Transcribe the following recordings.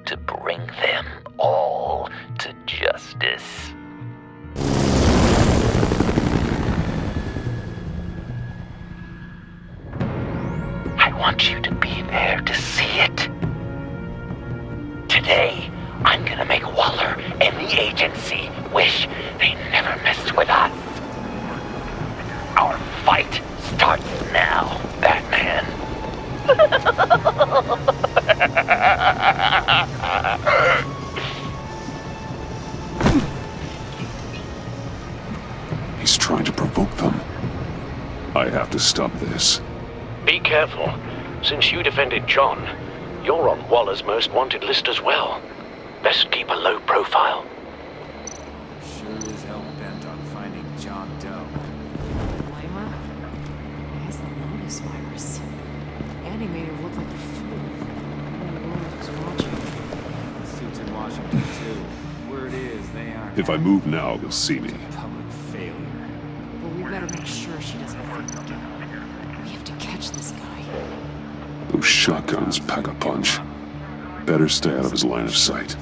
to bring them all to justice. I want you to be there to see it. Today, I'm gonna make Waller and the agency wish they never messed with us. Our fight starts now, Batman. He's trying to provoke them. I have to stop this. Be careful. Since you defended John, you're on Waller's most wanted list as well. Best keep a low profile. Sure is hell bent on finding John Doe. Lima? He has the Lotus virus. And he made her look like a fool. The whole world was watching. The suits in Washington, too. Word is, they aren't. If I move now, they'll see me. Public failure. But we better make sure she doesn't think again. We have to catch this guy. Those shotguns pack a punch. Better stay out of his line of sight.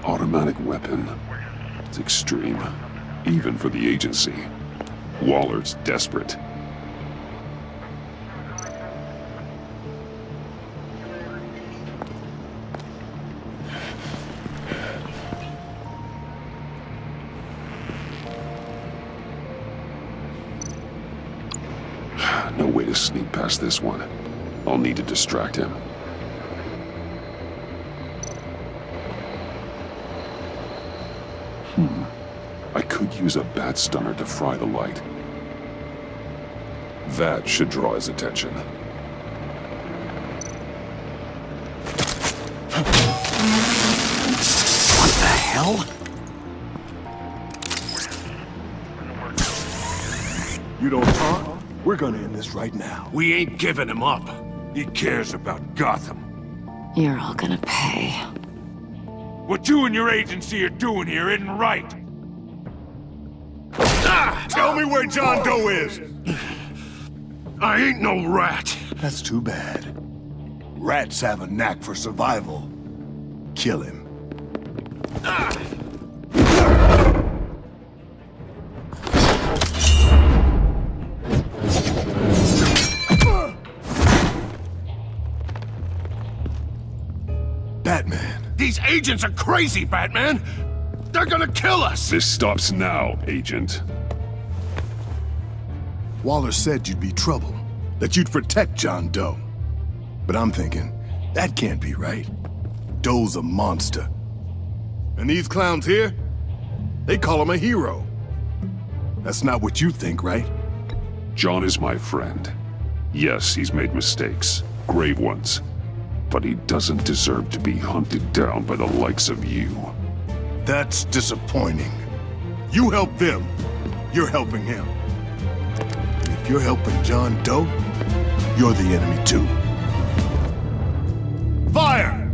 Automatic weapon. It's extreme, even for the agency. Waller's desperate. No way to sneak past this one. I'll need to distract him. I could use a bat stunner to fry the light. That should draw his attention. What the hell? You don't talk? We're gonna end this right now. We ain't giving him up. He cares about Gotham. You're all gonna pay. What you and your agency are doing here isn't right. Tell me where John Doe is! I ain't no rat. That's too bad. Rats have a knack for survival. Kill him. Batman. These agents are crazy, Batman. They're gonna kill us. This stops now, Agent. Waller said you'd be trouble, that you'd protect John Doe. But I'm thinking, that can't be right. Doe's a monster. And these clowns here, they call him a hero. That's not what you think, right? John is my friend. Yes, he's made mistakes, grave ones. But he doesn't deserve to be hunted down by the likes of you. That's disappointing. You help them, you're helping him. And if you're helping John Doe, you're the enemy too. Fire!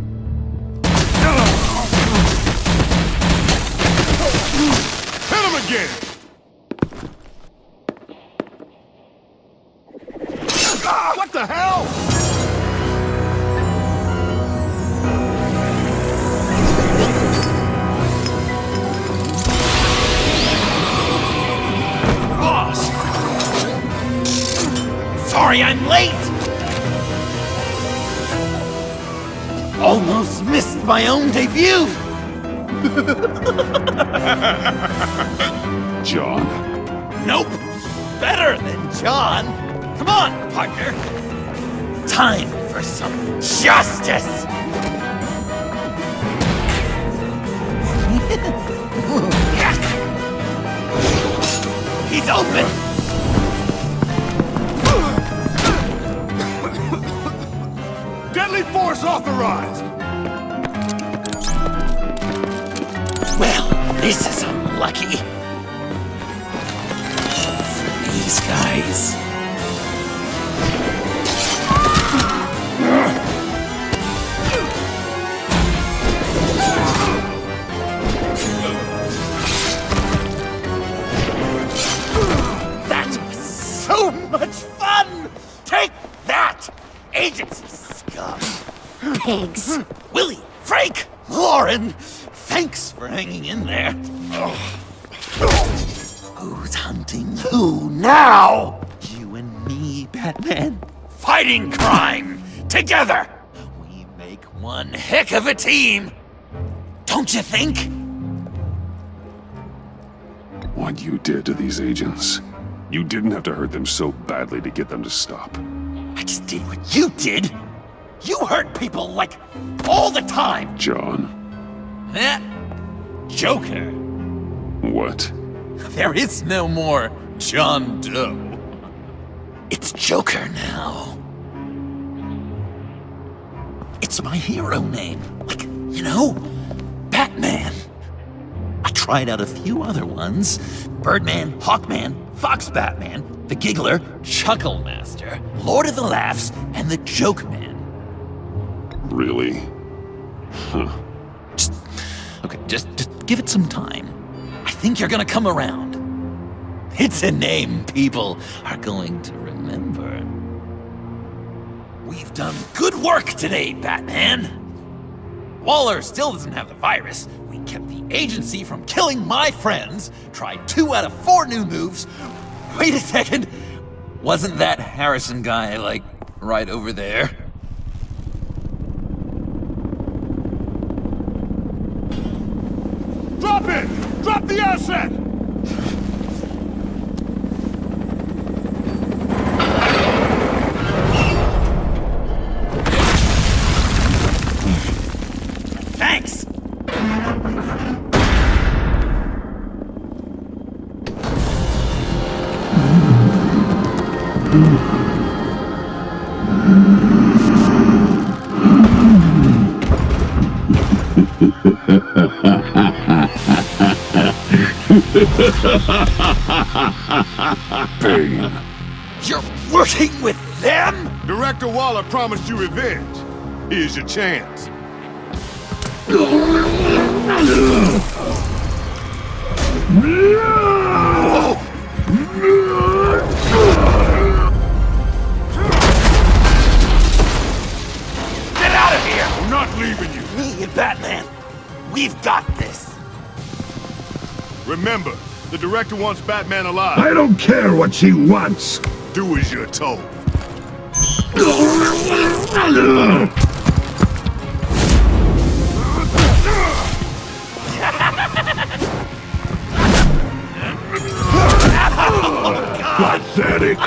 Hit him again! What the hell? Sorry I'm late! Almost missed my own debut! John? Nope! Better than John! Come on, partner! Time for some justice! He's open! force authorized! Well, this is unlucky. For these guys. That was so much fun! Take that, agency scum! Pigs. Willie, Frank, Lauren, thanks for hanging in there. Who's hunting who now? You and me, Batman. Fighting crime together. We make one heck of a team. Don't you think? What you did to these agents. You didn't have to hurt them so badly to get them to stop. I just did what you did. You hurt people like all the time. John. That Joker. What? There is no more John Doe. It's Joker now. It's my hero name. Like, you know, Batman. I tried out a few other ones. Birdman, Hawkman, Fox Batman, the Giggler, Chuckle Master, Lord of the Laughs, and the Joke Man. Really? Huh. Just give it some time. I think you're gonna come around. It's a name people are going to remember. We've done good work today, Batman. Waller still doesn't have the virus. We kept the agency from killing my friends, tried 2 out of 4 new moves. Wait a second. Wasn't that Harrison guy, like, right over there? Drop it! Drop the asset! Thanks! Bane. You're working with them? Director Waller promised you revenge. Here's your chance. Get out of here! I'm not leaving you. Me and Batman, we've got this. Remember, the director wants Batman alive. I don't care what she wants. Do as you're told. Pathetic.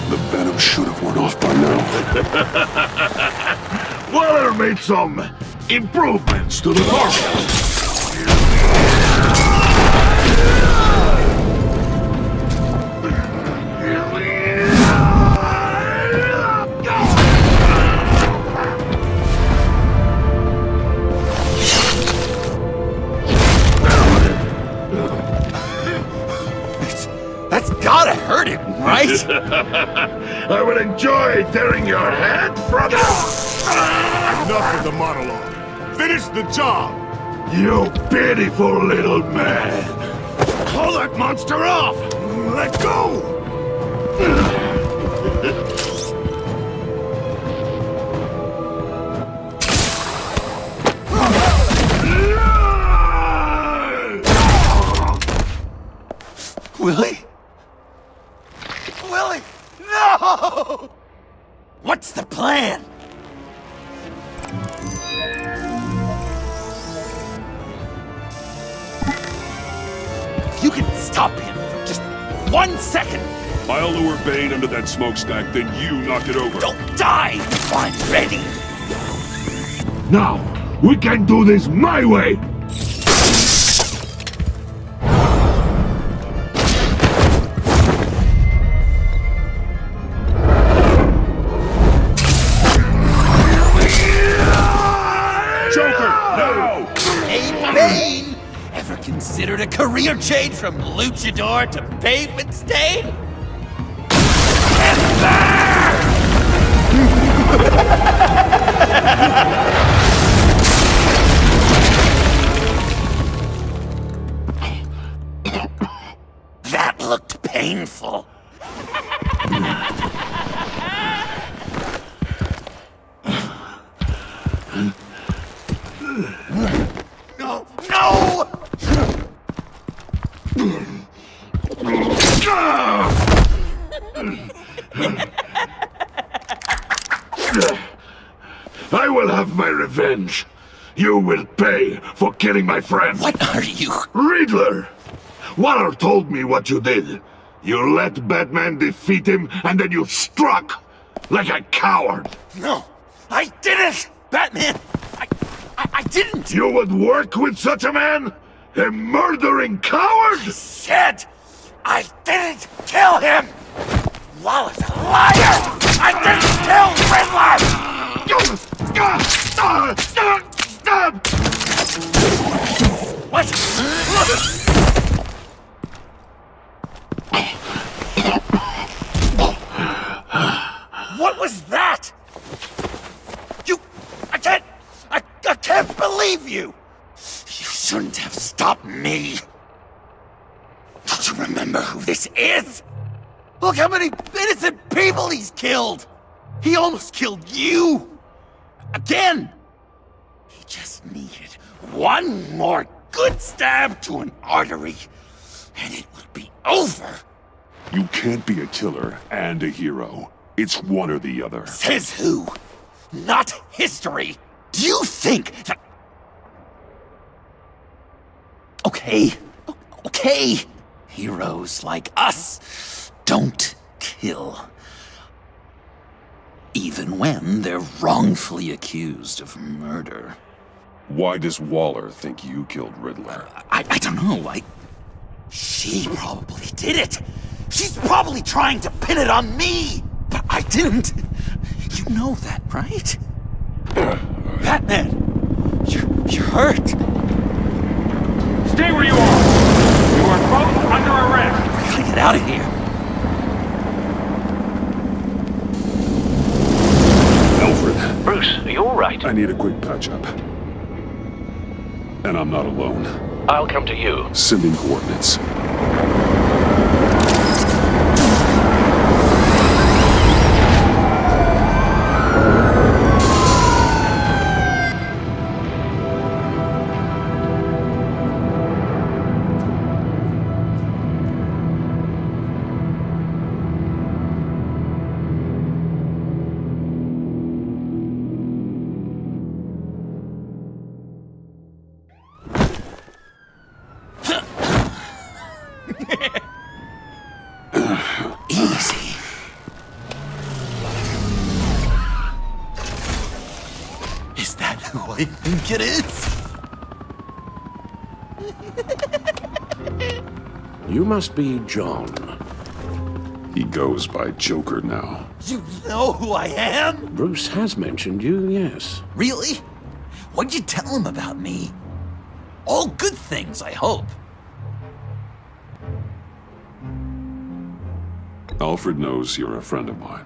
The venom should have worn off by now. Waller made some improvements to the formula. That's gotta hurt him, right? I would enjoy tearing your head from you. Enough of the monologue. Finish the job! You pitiful little man! Call that monster off! Let go! Willie? Willie! No! What's the plan? If you can stop him for just 1 second, I'll lure Bane under that smokestack, then you knock it over. don't die if I'm ready. Now, we can do this my way! Hey, Bane! Ever considered a career change from luchador to pavement stain? Get there! That looked painful. No! No! I will have my revenge. You will pay for killing my friend. What are you? Riddler! Waller told me what you did. You let Batman defeat him, and then you struck like a coward. No, I didn't! Batman! I didn't! You would work with such a man? A murdering coward? Said I didn't kill him! Waller's a liar! I didn't kill Riddler! What? What was that? I can't believe you! You shouldn't have stopped me. Don't you remember who this is? Look how many innocent people he's killed! He almost killed you! Again! He just needed one more good stab to an artery, and it would be over. You can't be a killer and a hero. It's one or the other. Says who? Not history! Do you think that... Okay. Heroes like us don't kill. Even when they're wrongfully accused of murder. Why does Waller think you killed Riddler? I don't know, She probably did it! She's probably trying to pin it on me! But I didn't! You know that, right? Batman! You're hurt! Stay where you are! You are both under arrest! We gotta get out of here! Alfred, Bruce, are you alright? I need a quick patch-up. And I'm not alone. I'll come to you. Sending coordinates. Easy. Is that who I think it is? You must be John. He goes by Joker now. You know who I am? Bruce has mentioned you, yes. Really? What'd you tell him about me? All good things, I hope. Alfred knows you're a friend of mine.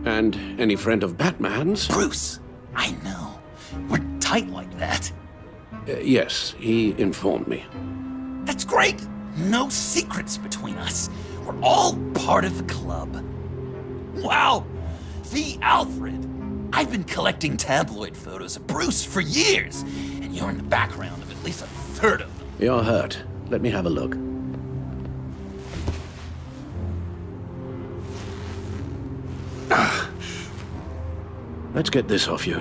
And any friend of Batman's? Bruce, I know. We're tight like that. Yes, he informed me. That's great! No secrets between us. We're all part of the club. Wow! The Alfred! I've been collecting tabloid photos of Bruce for years, and you're in the background of at least a third of them. You're hurt. Let me have a look. Let's get this off you.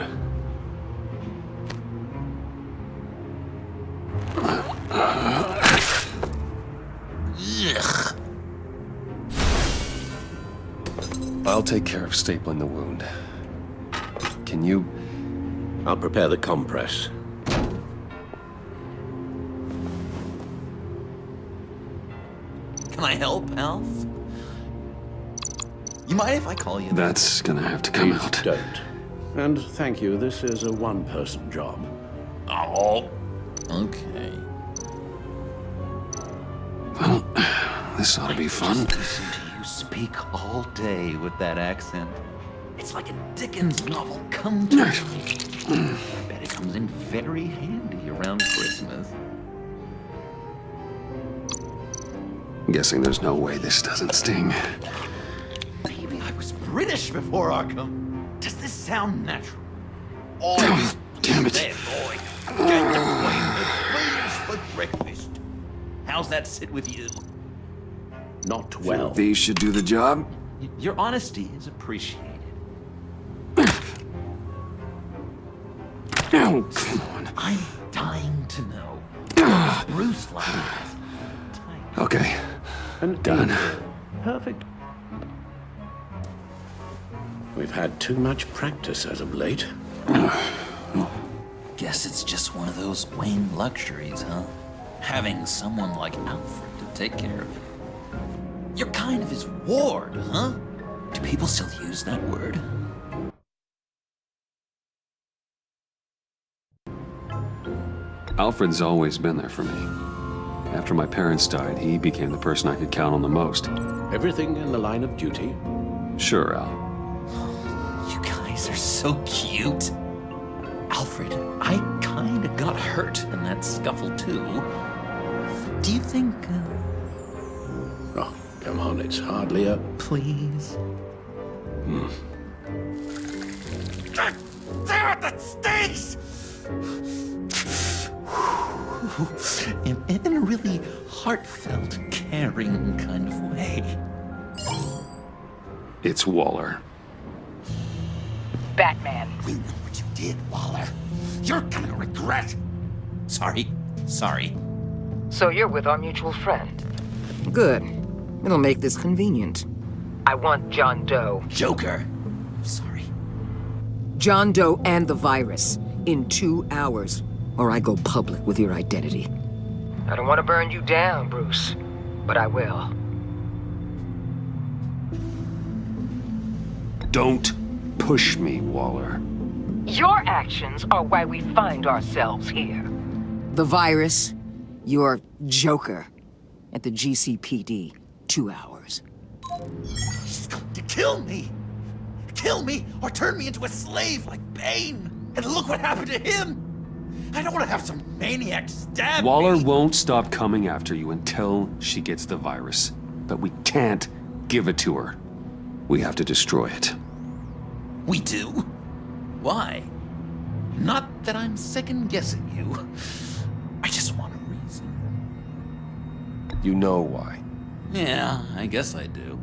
Ugh. I'll take care of stapling the wound. Can you... I'll prepare the compress. Can I help, Alf? You mind if I call you? That's gonna have to come Please out. don't. And thank you, this is a one-person job. Oh, okay. Well, this ought to be fun. Listen to you speak all day with that accent. It's like a Dickens novel come to life. I bet it comes in very handy around Christmas. I'm guessing there's no way this doesn't sting. Maybe I was British before Arkham. Does this sound natural? Oh, damn it. There, boy. Get your plate with booze for breakfast. How's that sit with you? Not well. These should do the job. Your honesty is appreciated. Oh, come on. I'm dying to know. What's Bruce like? Okay, And done. perfect. We've had too much practice as of late. Guess it's just one of those Wayne luxuries, huh? Having someone like Alfred to take care of you. You're kind of his ward, huh? Do people still use that word? Alfred's always been there for me. After my parents died, he became the person I could count on the most. Everything in the line of duty. Sure, Al. You guys are so cute. Alfred, I kinda got hurt in that scuffle too. Do you think, Oh, come on, it's hardly a... please? God damn it, that stinks! In a really heartfelt, caring kind of way. It's Waller. Batman. We know what you did, Waller. You're gonna regret. Sorry. So you're with our mutual friend. Good. It'll make this convenient. I want John Doe. Joker. Sorry. John Doe and the virus in 2 hours, or I go public with your identity. I don't want to burn you down, Bruce, but I will. Don't push me, Waller. Your actions are why we find ourselves here. The virus, your Joker, at the GCPD, 2 hours. She's going to kill me. Kill me or turn me into a slave like Bane. And look what happened to him. I don't want to have some maniac stab Waller me. won't stop coming after you until she gets the virus. But we can't give it to her. We have to destroy it. We do? Why? Not that I'm second-guessing you. I just want a reason. You know why. Yeah, I guess I do.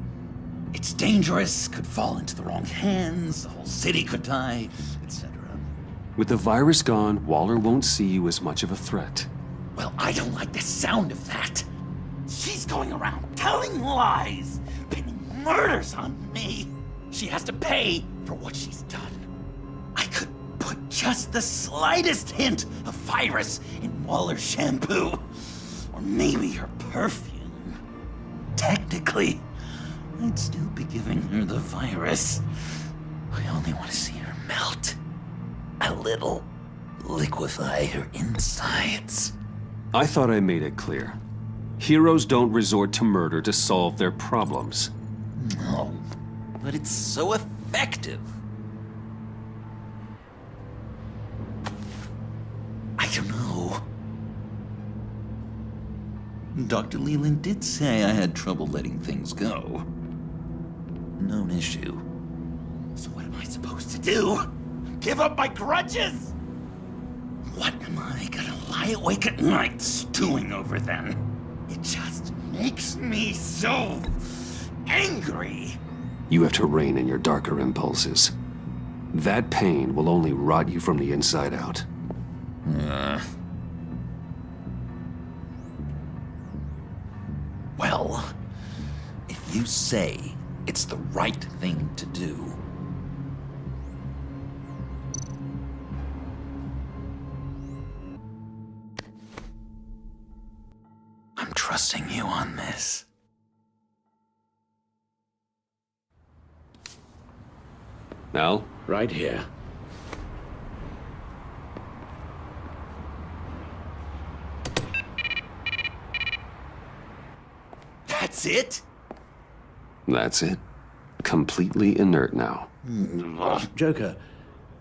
It's dangerous, could fall into the wrong hands, the whole city could die, etc. With the virus gone, Waller won't see you as much of a threat. Well, I don't like the sound of that. She's going around telling lies, pinning murders on me. She has to pay for what she's done. I could put just the slightest hint of virus in Waller's shampoo. Or maybe her perfume. Technically, I'd still be giving her the virus. I only want to see her melt. A little liquefy her insides. I thought I made it clear. Heroes don't resort to murder to solve their problems. No, but it's so effective. Dr. Leland did say I had trouble letting things go. Known issue. So what am I supposed to do? Give up my grudges? What am I gonna lie awake at night stewing over then? It just makes me so angry. You have to rein in your darker impulses. That pain will only rot you from the inside out. Well, if you say it's the right thing to do, I'm trusting you on this. Al? Right here. That's it? That's it. Completely inert now. Joker,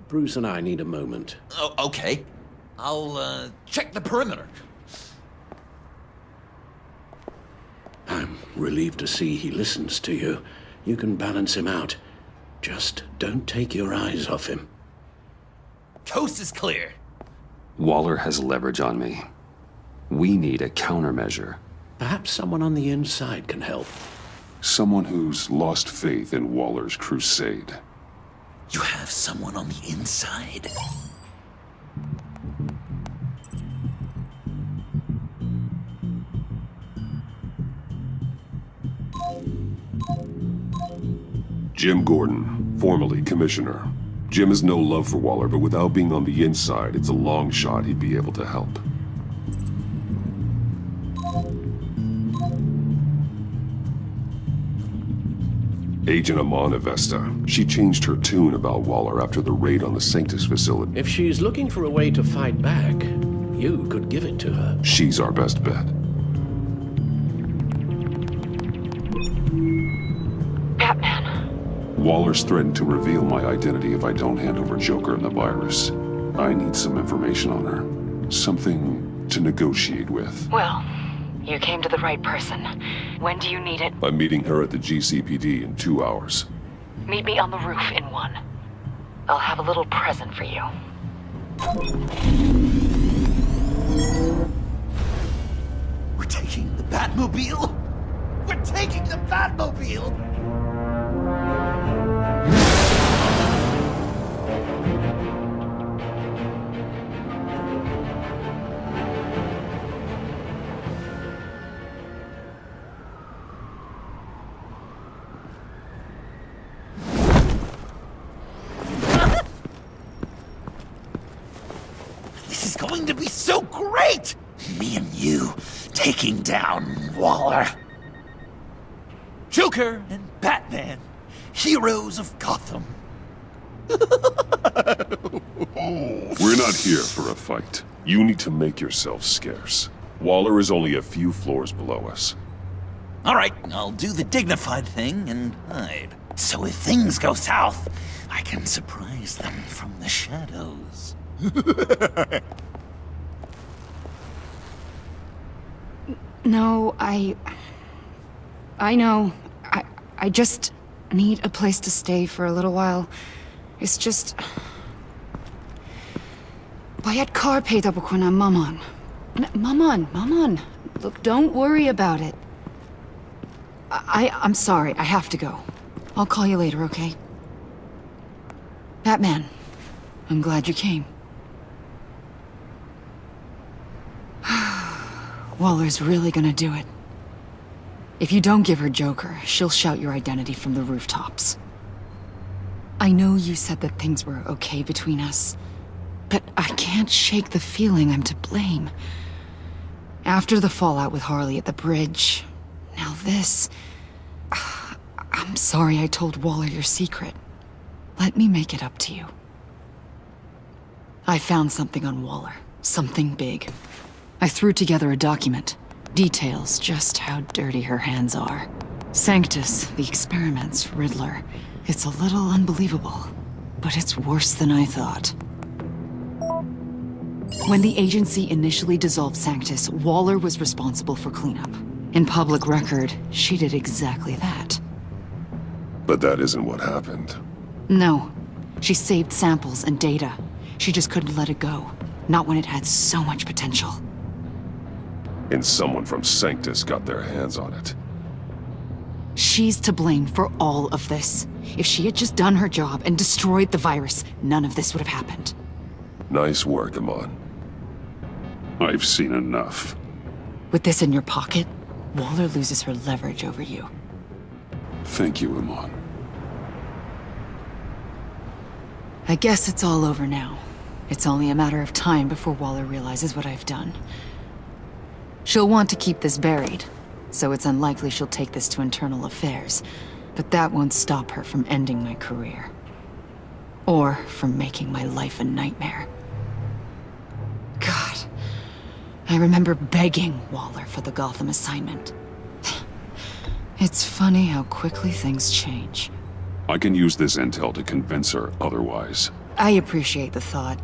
Bruce and I need a moment. Oh, okay. I'll, check the perimeter. I'm relieved to see he listens to you. You can balance him out. Just don't take your eyes off him. Coast is clear. Waller has leverage on me. We need a countermeasure. Perhaps someone on the inside can help. Someone who's lost faith in Waller's crusade. You have someone on the inside? Jim Gordon, formerly commissioner. Jim has no love for Waller, but without being on the inside, it's a long shot he'd be able to help. Agent Amana Vesta. She changed her tune about Waller after the raid on the Sanctus facility. If she's looking for a way to fight back, you could give it to her. She's our best bet. Batman. Waller's threatened to reveal my identity if I don't hand over Joker and the virus. I need some information on her. Something to negotiate with. Well, you came to the right person. When do you need it? I'm meeting her at the GCPD in 2 hours. Meet me on the roof in 1. I'll have a little present for you. We're taking the Batmobile? We're taking the Batmobile! This is going to be so great! Me and you taking down Waller. Joker and Batman, heroes of Gotham. We're not here for a fight. You need to make yourself scarce. Waller is only a few floors below us. All right, I'll do the dignified thing and hide. So if things go south, I can surprise them from the shadows. No, I know. I just need a place to stay for a little while. It's just... Bayat kar peyda bukuna maman. Maman. Look, don't worry about it. I'm sorry, I have to go. I'll call you later, okay? Batman, I'm glad you came. Waller's really gonna do it. If you don't give her Joker, she'll shout your identity from the rooftops. I know you said that things were okay between us, but I can't shake the feeling I'm to blame. After the fallout with Harley at the bridge, now this... I'm sorry I told Waller your secret. Let me make it up to you. I found something on Waller. Something big. I threw together a document. Details just how dirty her hands are. Sanctus, the experiments, Riddler. It's a little unbelievable, but it's worse than I thought. When the agency initially dissolved Sanctus, Waller was responsible for cleanup. In public record, she did exactly that. But that isn't what happened. No. She saved samples and data. She just couldn't let it go. Not when it had so much potential. And someone from Sanctus got their hands on it. She's to blame for all of this. If she had just done her job and destroyed the virus, none of this would have happened. Nice work, Amon. I've seen enough. With this in your pocket, Waller loses her leverage over you. Thank you, Amon. I guess it's all over now. It's only a matter of time before Waller realizes what I've done. She'll want to keep this buried, so it's unlikely she'll take this to internal affairs. But that won't stop her from ending my career. Or from making my life a nightmare. God. I remember begging Waller for the Gotham assignment. It's funny how quickly things change. I can use this intel to convince her otherwise. I appreciate the thought.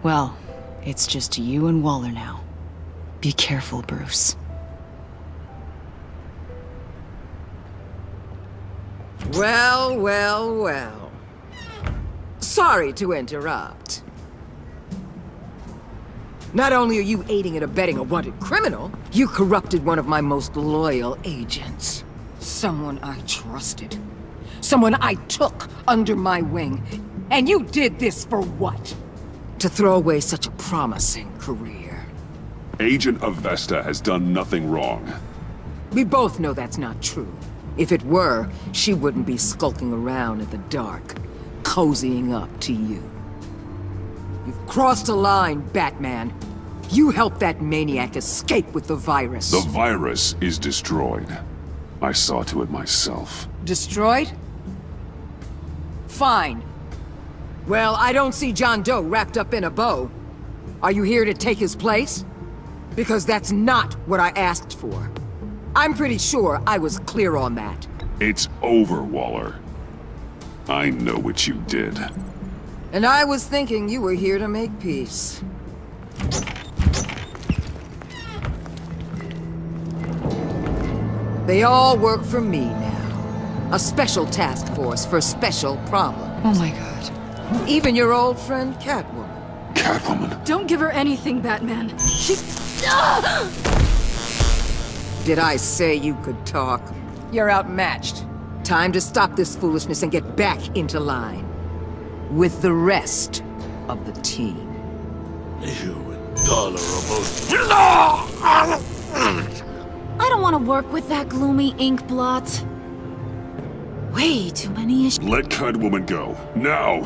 Well, it's just you and Waller now. Be careful, Bruce. Well, well, well. Sorry to interrupt. Not only are you aiding and abetting a wanted criminal, you corrupted one of my most loyal agents. Someone I trusted. Someone I took under my wing. And you did this for what? To throw away such a promising career. Agent Avesta has done nothing wrong. We both know that's not true. If it were, she wouldn't be skulking around in the dark, cozying up to you. You've crossed a line, Batman. You helped that maniac escape with the virus. The virus is destroyed. I saw to it myself. Destroyed? Fine. Well, I don't see John Doe wrapped up in a bow. Are you here to take his place? Because that's not what I asked for. I'm pretty sure I was clear on that. It's over, Waller. I know what you did. And I was thinking you were here to make peace. They all work for me now. A special task force for special problems. Oh my god. Even your old friend Catwoman. Catwoman? Don't give her anything, Batman. She... Did I say you could talk? You're outmatched. Time to stop this foolishness and get back into line. With the rest of the team. You and Dollar are both... I don't want to work with that gloomy ink blot. Way too many issues. Let Catwoman go. Now!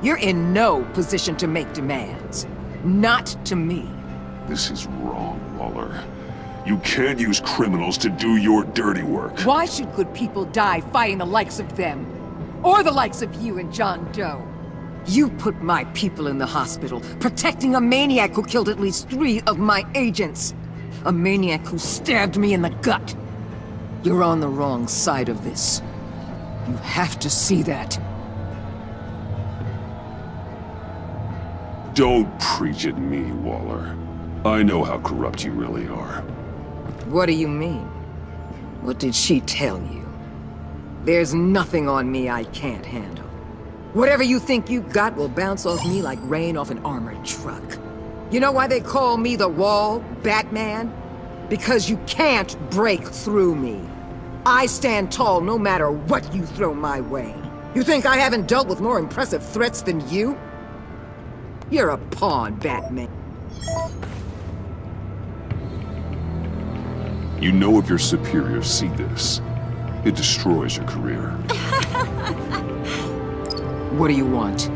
You're in no position to make demands. Not to me. This is wrong, Waller. You can't use criminals to do your dirty work. Why should good people die fighting the likes of them? Or the likes of you and John Doe? You put my people in the hospital, protecting a maniac who killed at least 3 of my agents. A maniac who stabbed me in the gut. You're on the wrong side of this. You have to see that. Don't preach at me, Waller. I know how corrupt you really are. What do you mean? What did she tell you? There's nothing on me I can't handle. Whatever you think you got will bounce off me like rain off an armored truck. You know why they call me the Wall, Batman? Because you can't break through me. I stand tall no matter what you throw my way. You think I haven't dealt with more impressive threats than you? You're a pawn, Batman. You know if your superiors see this, it destroys your career. What do you want?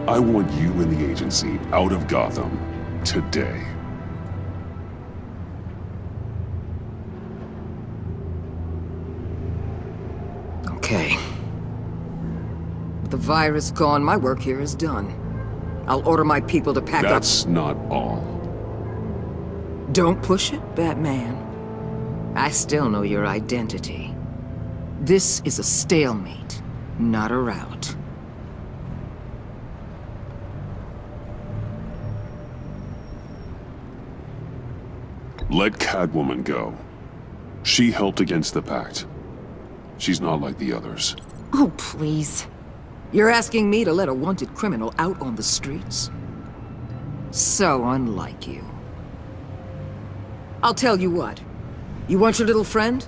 I want you and the agency out of Gotham today. Okay. With the virus gone, my work here is done. I'll order my people to pack up. That's not all. Don't push it, Batman. I still know your identity. This is a stalemate, not a rout. Let Catwoman go. She helped against the Pact. She's not like the others. Oh, please. You're asking me to let a wanted criminal out on the streets? So unlike you. I'll tell you what. You want your little friend?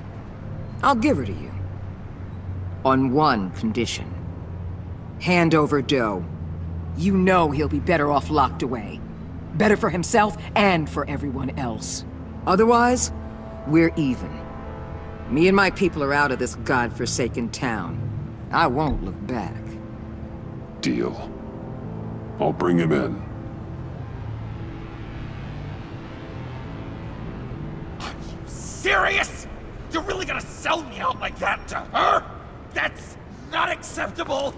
I'll give her to you. On one condition. Hand over dough. You know he'll be better off locked away. Better for himself and for everyone else. Otherwise, we're even. Me and my people are out of this godforsaken town. I won't look back. Deal. I'll bring him in. Serious? You're really gonna sell me out like that to her? That's not acceptable.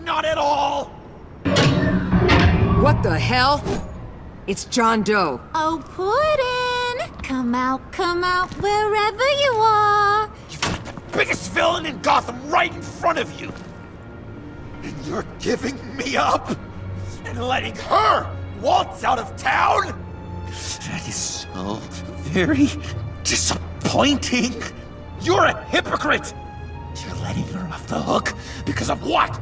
Not at all. What the hell? It's John Doe. Oh, Puddin'! Come out, wherever you are. You've got the biggest villain in Gotham right in front of you. And you're giving me up? And letting her waltz out of town? That is so very disappointing. You're a hypocrite. You're letting her off the hook because of what?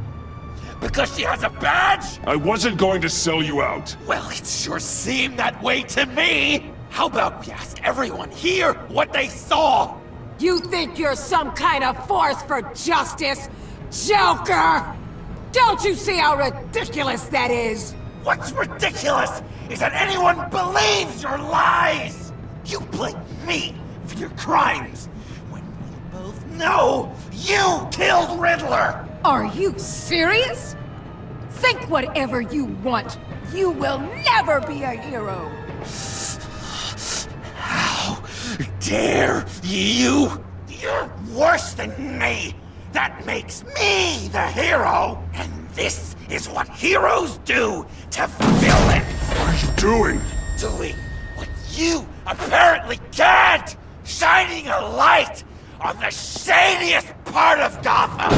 Because she has a badge? I wasn't going to sell you out. Well, it sure seemed that way to me. How about we ask everyone here what they saw? You think you're some kind of force for justice, Joker? Don't you see how ridiculous that is? What's ridiculous is that anyone believes your lies. You blame me for your crimes when we both know you killed Riddler. Are you serious? Think whatever you want. You will never be a hero. How dare you? You're worse than me. That makes me the hero. And this is what heroes do to villains. What are you doing? Doing what you apparently can't. Shining a light on the shadiest part of Gotham.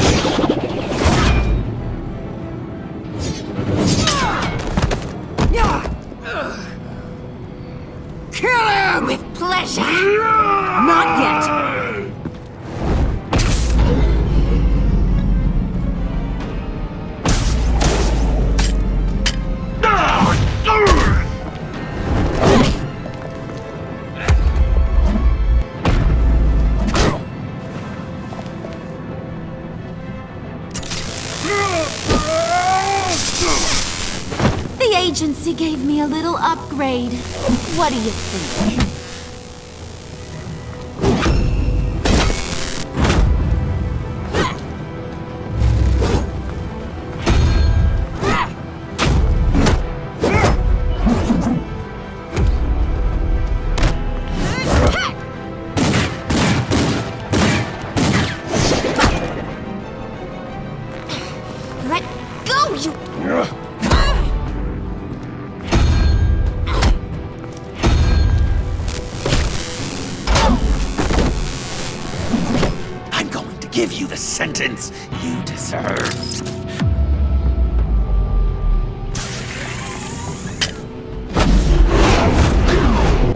Kill him! With pleasure. Not yet. The agency gave me a little upgrade. What do you think? Let go, you... I'm going to give you the sentence you deserve.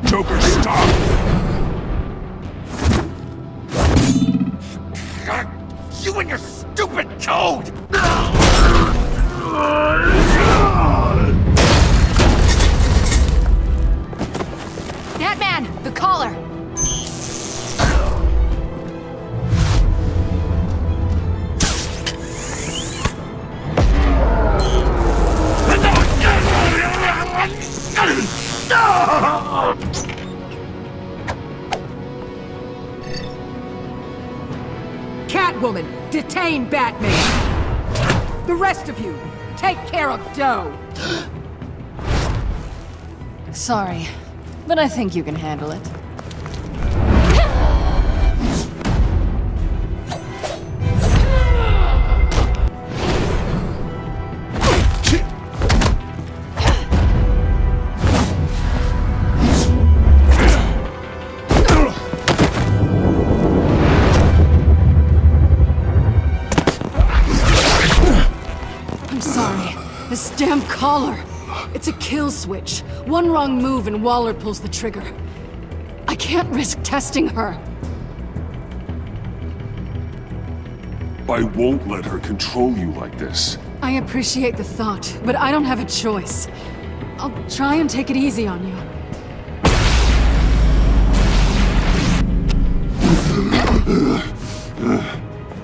Joker, stop! You and your stupid code! That man! The collar! Catwoman, detain Batman. The rest of you, take care of Doe. Sorry, but I think you can handle it. I'm sorry. This damn collar. It's a kill switch. One wrong move and Waller pulls the trigger. I can't risk testing her. I won't let her control you like this. I appreciate the thought, but I don't have a choice. I'll try and take it easy on you.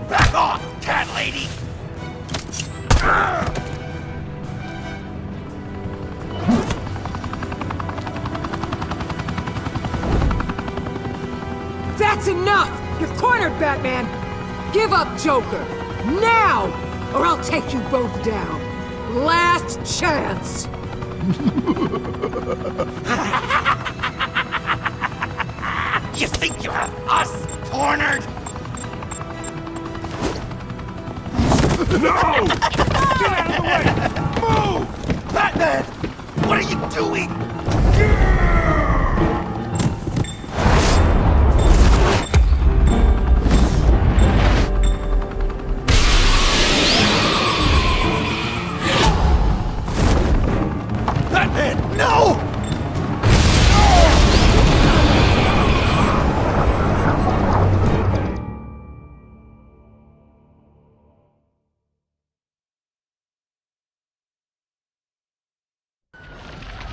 Back off, cat lady! That's enough! You're cornered, Batman! Give up, Joker! Now! Or I'll take you both down. Last chance! You think you have us cornered? No! Get out of the way! Move! Batman! What are you doing? Batman, no!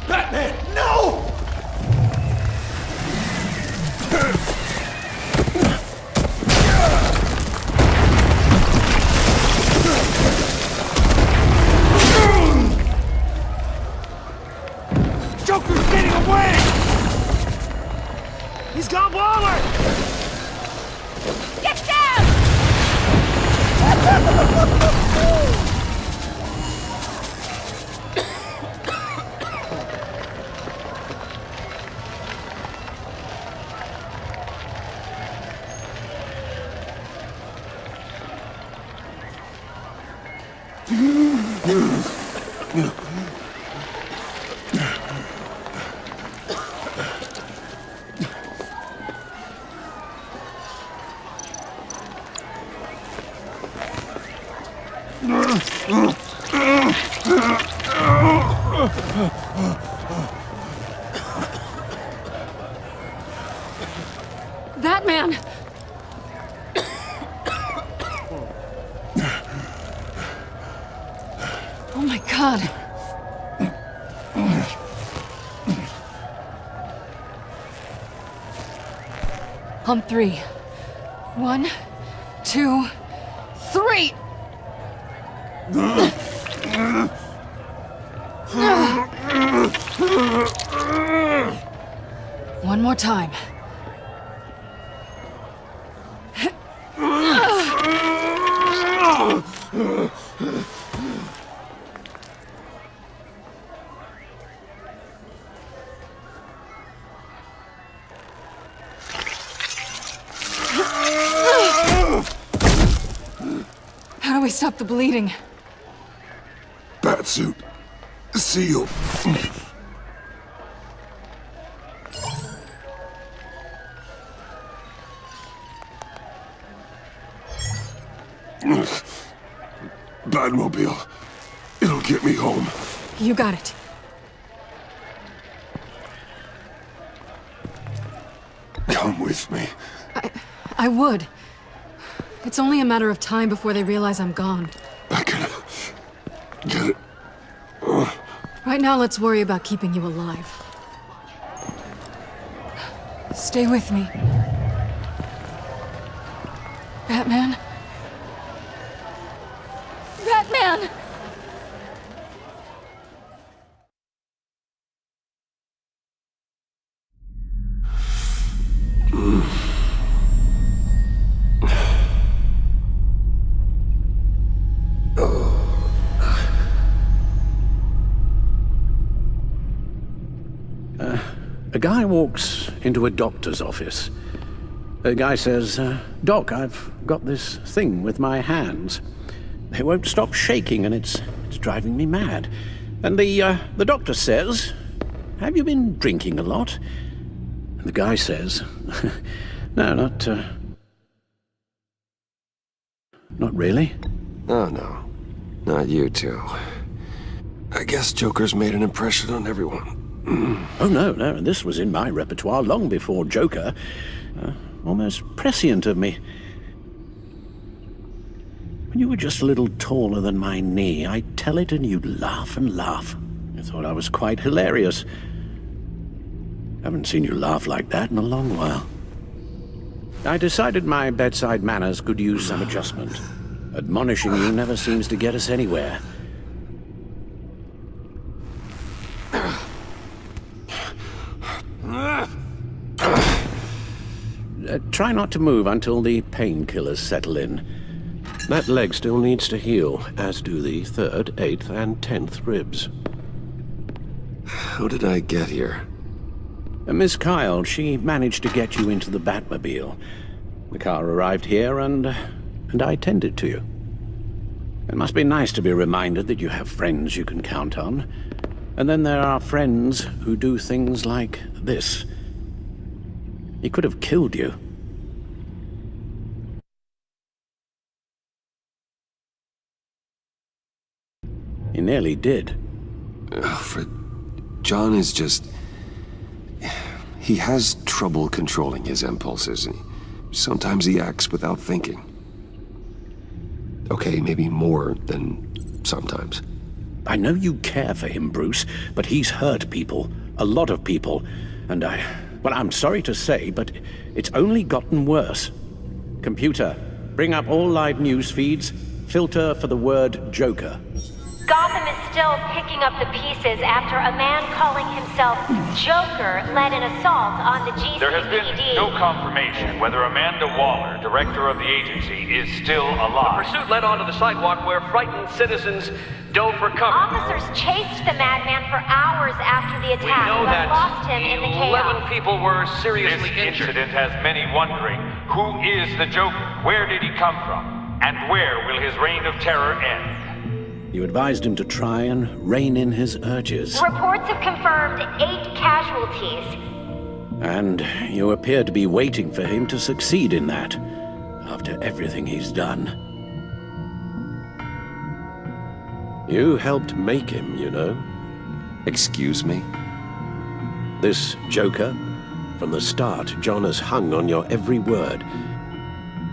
Batman, no! Joker's getting away! He's got Waller! Get down! Batman! Oh my God. On three. 1, 2, 3! One more time. How do we stop the bleeding? Batsuit. Seal. Batmobile. It'll get me home. You got it. Come with me. I would. It's only a matter of time before they realize I'm gone. I can get it. Right now, let's worry about keeping you alive. Stay with me. Batman? Batman! A guy walks into a doctor's office. The guy says, Doc, I've got this thing with my hands. They won't stop shaking and it's driving me mad. And the doctor says, have you been drinking a lot? And the guy says, no, not really. Oh, no. Not you two. I guess Joker's made an impression on everyone. Oh, no, this was in my repertoire long before Joker. Almost prescient of me. When you were just a little taller than my knee, I'd tell it and you'd laugh and laugh. I thought I was quite hilarious. Haven't seen you laugh like that in a long while. I decided my bedside manners could use some adjustment. Admonishing you never seems to get us anywhere. Try not to move until the painkillers settle in. That leg still needs to heal, as do the 3rd, 8th, and 10th ribs. How did I get here? Miss Kyle, she managed to get you into the Batmobile. The car arrived here, and I tended to you. It must be nice to be reminded that you have friends you can count on. And then there are friends who do things like this. He could have killed you. He nearly did. Alfred, John is just... He has trouble controlling his impulses, and sometimes he acts without thinking. Okay, maybe more than sometimes. I know you care for him, Bruce, but he's hurt people. A lot of people. And well, I'm sorry to say, but it's only gotten worse. Computer, bring up all live news feeds. Filter for the word Joker. Gotham is still picking up the pieces after a man calling himself Joker led an assault on the GCPD. There has been no confirmation whether Amanda Waller, director of the agency, is still alive. The pursuit led onto the sidewalk where frightened citizens dove for cover. Officers chased the madman for hours after the attack, We know but that lost him in the 11 chaos. people were seriously This injured. incident has many wondering, who is the Joker? Where did he come from? And where will his reign of terror end? You advised him to try and rein in his urges. Reports have confirmed 8 casualties. And you appear to be waiting for him to succeed in that, after everything he's done. You helped make him, you know. Excuse me? This Joker, from the start, John has hung on your every word.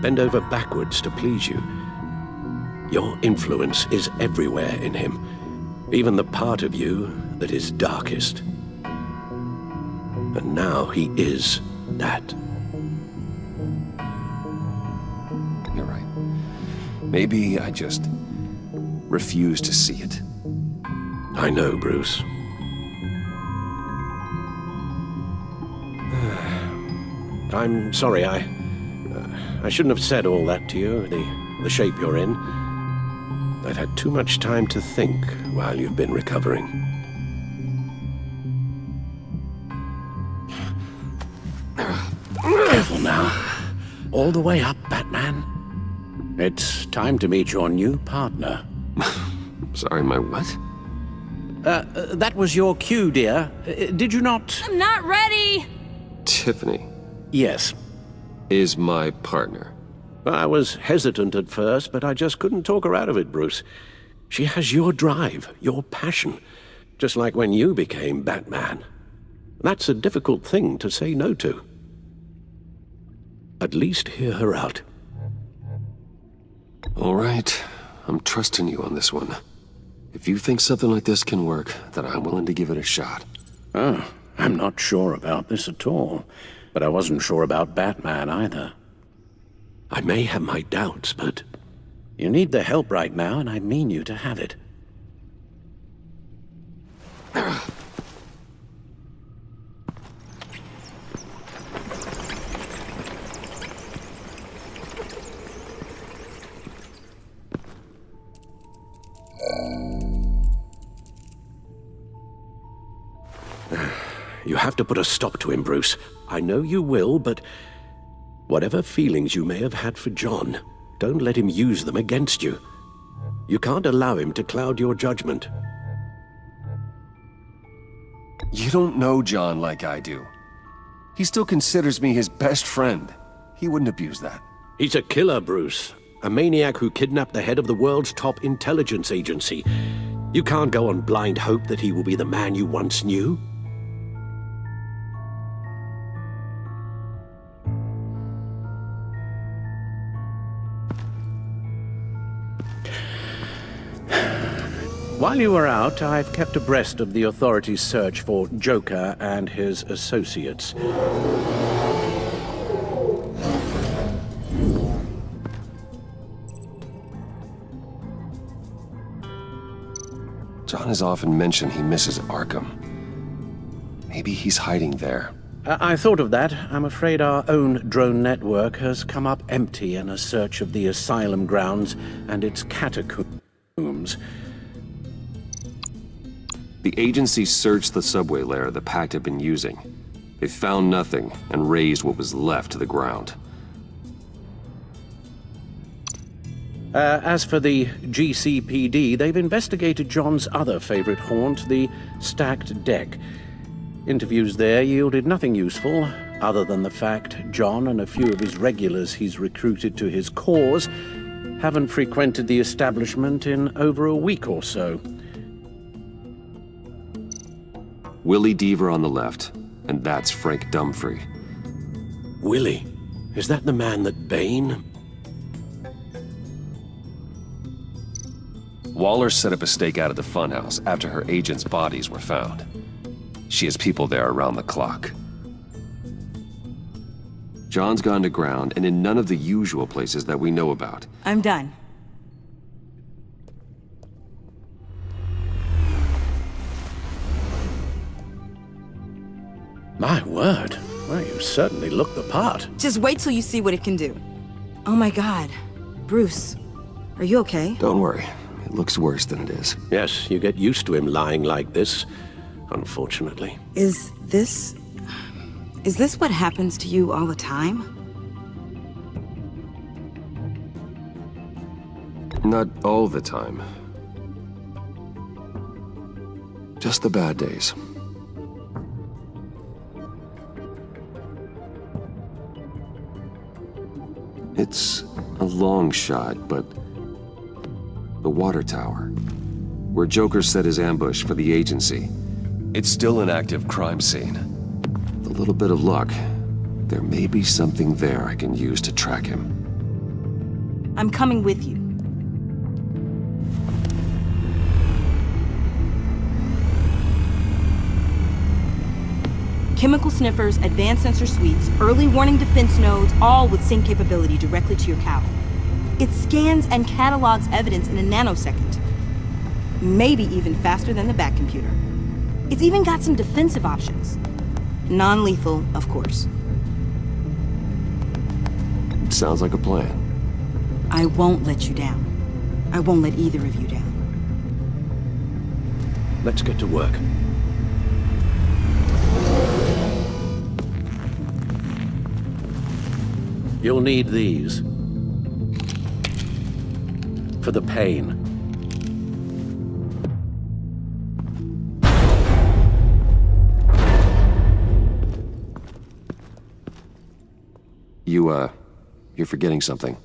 Bend over backwards to please you. Your influence is everywhere in him, even the part of you that is darkest. And now he is that. You're right. Maybe I just refuse to see it. I know, Bruce. I'm sorry, I shouldn't have said all that to you, the shape you're in. I've had too much time to think while you've been recovering. Careful now. All the way up, Batman. It's time to meet your new partner. Sorry, my what? That was your cue, dear. Did you not? I'm not ready! Tiffany. Yes. Is my partner. I was hesitant at first, but I just couldn't talk her out of it, Bruce. She has your drive, your passion, just like when you became Batman. That's a difficult thing to say no to. At least hear her out. All right. I'm trusting you on this one. If you think something like this can work, then I'm willing to give it a shot. Oh, I'm not sure about this at all. But I wasn't sure about Batman either. I may have my doubts, but you need the help right now, and I mean you to have it. You have to put a stop to him, Bruce. I know you will, but whatever feelings you may have had for John, don't let him use them against you. You can't allow him to cloud your judgment. You don't know John like I do. He still considers me his best friend. He wouldn't abuse that. He's a killer, Bruce. A maniac who kidnapped the head of the world's top intelligence agency. You can't go on blind hope that he will be the man you once knew. While you were out, I've kept abreast of the authorities' search for Joker and his associates. John has often mentioned he misses Arkham. Maybe he's hiding there. I thought of that. I'm afraid our own drone network has come up empty in a search of the asylum grounds and its catacombs. The agency searched the subway lair the Pact had been using. They found nothing and razed what was left to the ground. As for the GCPD, they've investigated John's other favorite haunt, the stacked deck. Interviews there yielded nothing useful, other than the fact John and a few of his regulars he's recruited to his cause haven't frequented the establishment in over a week or so. Willie Deaver on the left, and that's Frank Dumfrey. Willie? Is that the man that Bane? Waller set up a stakeout at the funhouse after her agents' bodies were found. She has people there around the clock. John's gone to ground and in none of the usual places that we know about. I'm done. My word. Well, you certainly look the part. Just wait till you see what it can do. Oh my God. Bruce, are you okay? Don't worry. It looks worse than it is. Yes, you get used to him lying like this, unfortunately. Is this what happens to you all the time? Not all the time. Just the bad days. It's a long shot, but the water tower, where Joker set his ambush for the agency, it's still an active crime scene. With a little bit of luck, there may be something there I can use to track him. I'm coming with you. Chemical sniffers, advanced sensor suites, early warning defense nodes, all with sync capability directly to your cowl. It scans and catalogs evidence in a nanosecond. Maybe even faster than the Bat computer. It's even got some defensive options. Non-lethal, of course. It sounds like a plan. I won't let you down. I won't let either of you down. Let's get to work. You'll need these. For the pain. You're forgetting something.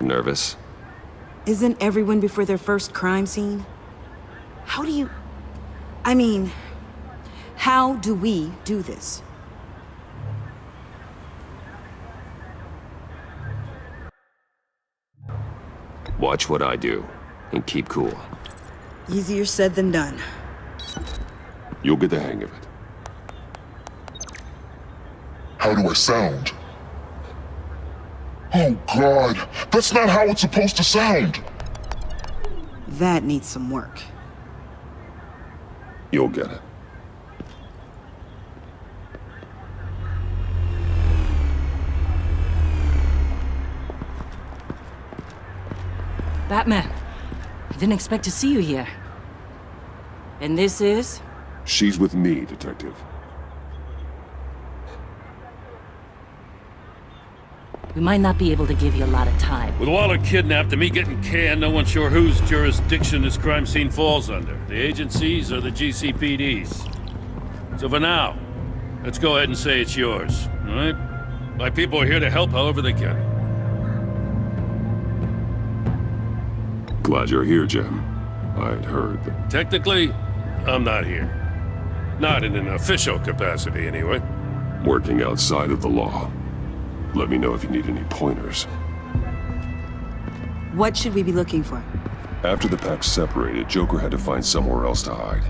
Nervous? Isn't everyone before their first crime scene? How do you... how do we do this? Watch what I do, and keep cool. Easier said than done. You'll get the hang of it. How do I sound? Oh, God! That's not how it's supposed to sound! That needs some work. You'll get it. Batman, I didn't expect to see you here. And this is? She's with me, Detective. We might not be able to give you a lot of time. With Waller kidnapped and me getting canned, no one's sure whose jurisdiction this crime scene falls under. The agencies or the GCPD's. So for now, let's go ahead and say it's yours, all right? My people are here to help however they can. Glad you're here, Jim. I'd heard that... Technically, I'm not here. Not in an official capacity, anyway. Working outside of the law. Let me know if you need any pointers. What should we be looking for? After the pack separated, Joker had to find somewhere else to hide.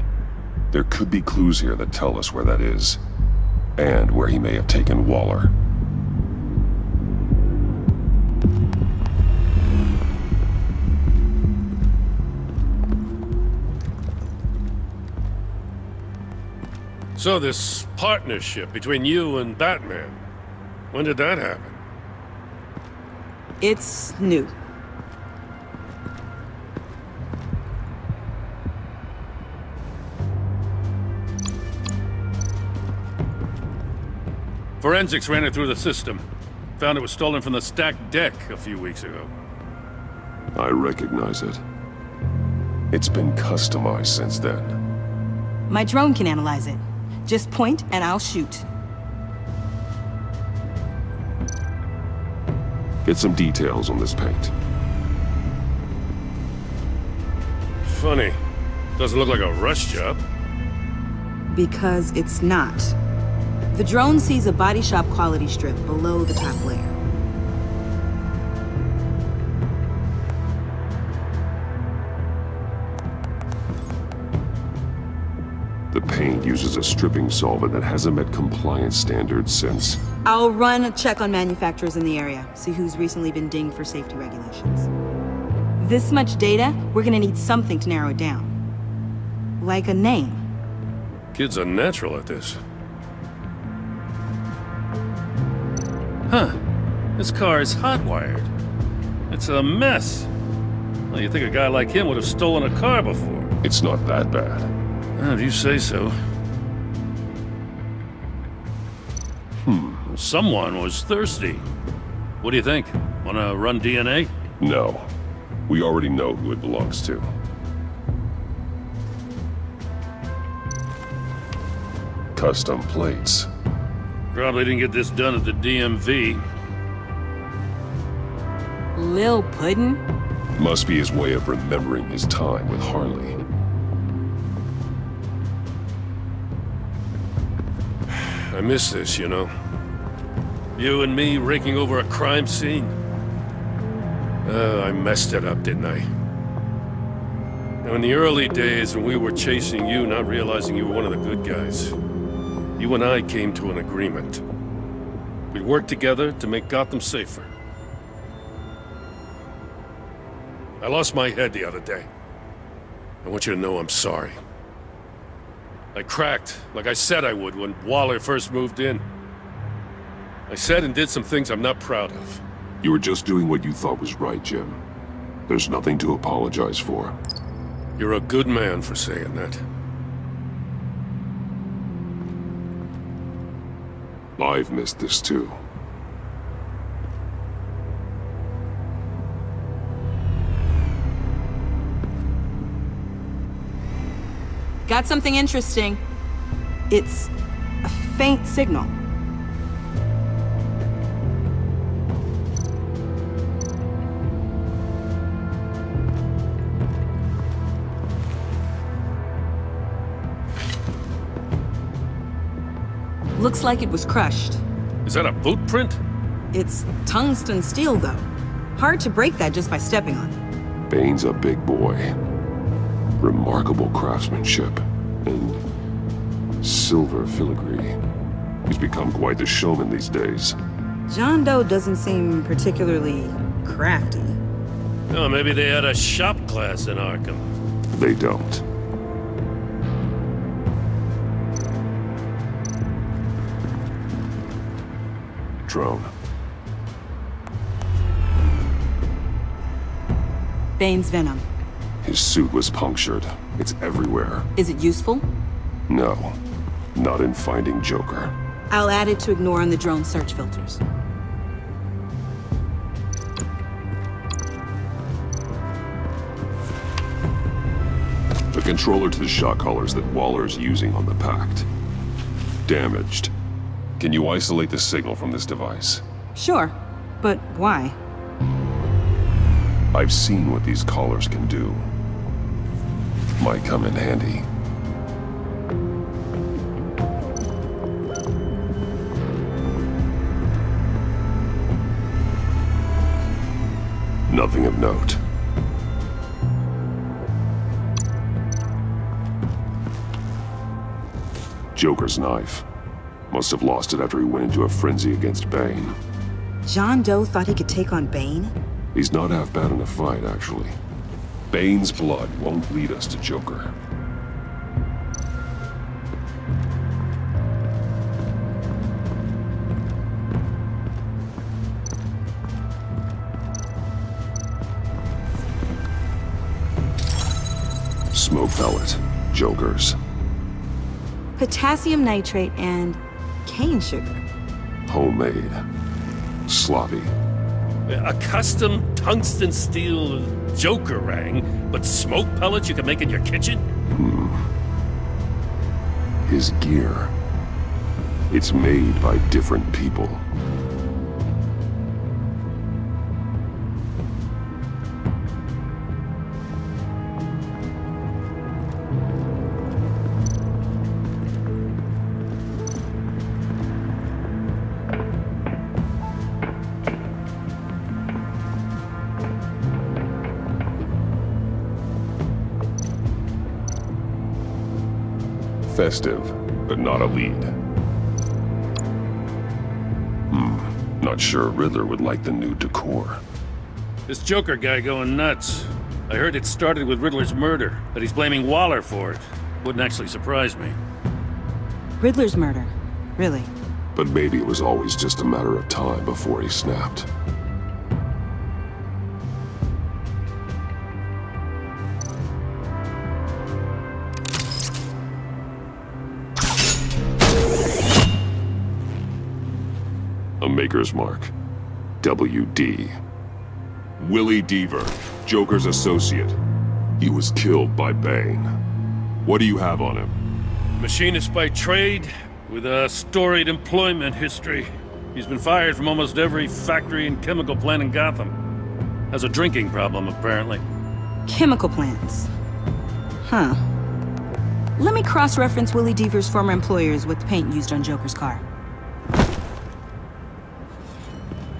There could be clues here that tell us where that is. And where he may have taken Waller. So this partnership between you and Batman, when did that happen? It's new. Forensics ran it through the system. Found it was stolen from the stacked deck a few weeks ago. I recognize it. It's been customized since then. My drone can analyze it. Just point and I'll shoot. Get some details on this paint. Funny. Doesn't look like a rush job. Because it's not. The drone sees a body shop quality strip below the top layer. The paint uses a stripping solvent that hasn't met compliance standards since... I'll run a check on manufacturers in the area, see who's recently been dinged for safety regulations. This much data, we're gonna need something to narrow it down. Like a name. Kid's a natural at this. Huh. This car is hot-wired. It's a mess. Well, you'd think a guy like him would have stolen a car before. It's not that bad. Well, if you say so. Someone was thirsty. What do you think? Wanna run DNA? No. We already know who it belongs to. Custom plates. Probably didn't get this done at the DMV. Lil Puddin'? Must be his way of remembering his time with Harley. I miss this, you know. You and me raking over a crime scene. I messed it up, didn't I? Now, in the early days when we were chasing you, not realizing you were one of the good guys, you and I came to an agreement. We'd work together to make Gotham safer. I lost my head the other day. I want you to know I'm sorry. I cracked, like I said I would when Waller first moved in. I said and did some things I'm not proud of. You were just doing what you thought was right, Jim. There's nothing to apologize for. You're a good man for saying that. I've missed this too. Got something interesting. It's a faint signal. Looks like it was crushed. Is that a boot print? It's tungsten steel, though. Hard to break that just by stepping on it. Bane's a big boy. Remarkable craftsmanship. And silver filigree. He's become quite the showman these days. John Doe doesn't seem particularly crafty. Oh, maybe they had a shop class in Arkham. They don't. Drone. Bane's venom. His suit was punctured. It's everywhere. Is it useful? No. Not in finding Joker. I'll add it to ignore on the drone search filters. controller to the shot collars that Waller's using on the Pact. Damaged. Can you isolate the signal from this device? Sure, but why? I've seen what these collars can do. Might come in handy. Nothing of note. Joker's knife. Must have lost it after he went into a frenzy against Bane. John Doe thought he could take on Bane? He's not half bad in a fight, actually. Bane's blood won't lead us to Joker. Smoke pellet. Jokers. Potassium nitrate and cane sugar. Homemade. Sloppy. A custom tungsten steel Jokerang, but smoke pellets you can make in your kitchen? His gear. It's made by different people. Festive, but not a lead. Not sure Riddler would like the new decor. This Joker guy going nuts. I heard it started with Riddler's murder, but he's blaming Waller for it. Wouldn't actually surprise me. Riddler's murder? Really? But maybe it was always just a matter of time before he snapped. A Maker's Mark. WD. Willie Deaver, Joker's associate. He was killed by Bane. What do you have on him? Machinist by trade, with a storied employment history. He's been fired from almost every factory and chemical plant in Gotham. Has a drinking problem, apparently. Chemical plants. Huh. Let me cross-reference Willie Deaver's former employers with the paint used on Joker's car.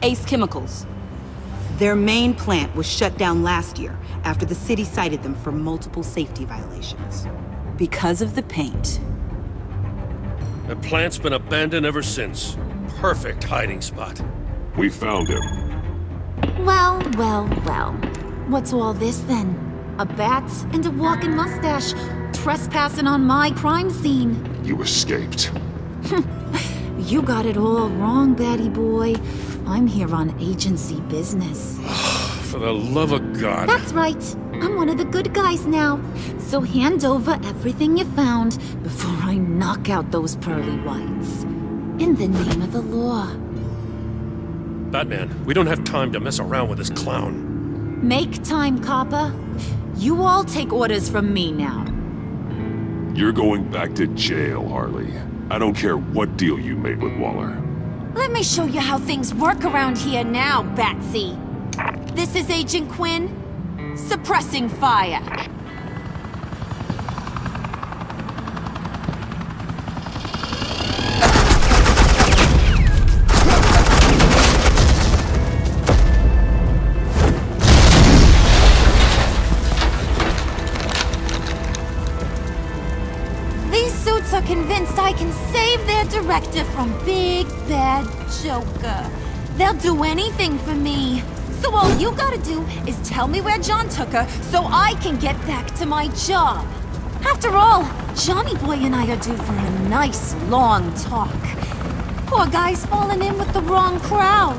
Ace Chemicals. Their main plant was shut down last year after the city cited them for multiple safety violations. Because of the paint. The plant's been abandoned ever since. Perfect hiding spot. We found him. Well, well, well. What's all this then? A bat and a walking mustache trespassing on my crime scene. You escaped. You got it all wrong, Batty boy. I'm here on agency business. For the love of God. That's right. I'm one of the good guys now. So hand over everything you found before I knock out those pearly whites. In the name of the law. Batman, we don't have time to mess around with this clown. Make time, copper. You all take orders from me now. You're going back to jail, Harley. I don't care what deal you made with Waller. Let me show you how things work around here now, Batsy. This is Agent Quinn. Suppressing fire. These suits are convinced I can save their director from Big Bad Joker. They'll do anything for me. So all you gotta do is tell me where John took her so I can get back to my job. After all, Johnny Boy and I are due for a nice long talk. Poor guy's fallen in with the wrong crowd.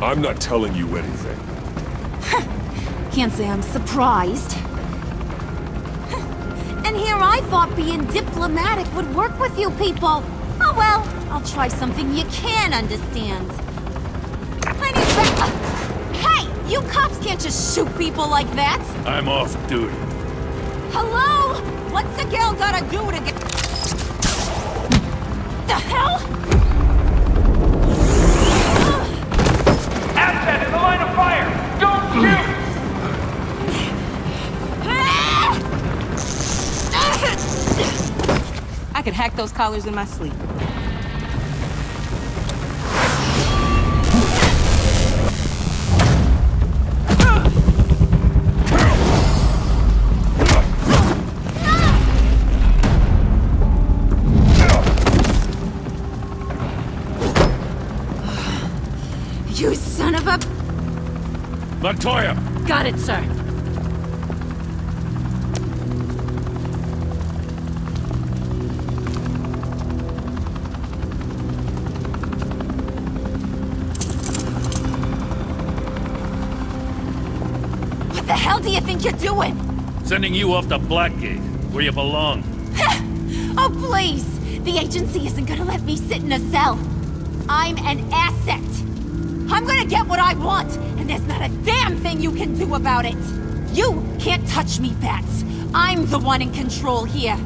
I'm not telling you anything. Can't say I'm surprised. And here I thought being diplomatic would work with you people. Oh well, I'll try something you can understand. I need Hey! You cops can't just shoot people like that! I'm off duty. Hello? What's a girl gotta do to get... The hell? Asset in the line of fire! Don't shoot! I could hack those collars in my sleep. You son of a... Montoya! Got it, sir. What the hell do you think you're doing? Sending you off to Blackgate, where you belong. Oh, please! The agency isn't gonna let me sit in a cell. I'm an asset. I'm gonna get what I want, and there's not a damn thing you can do about it. You can't touch me, Bats. I'm the one in control here.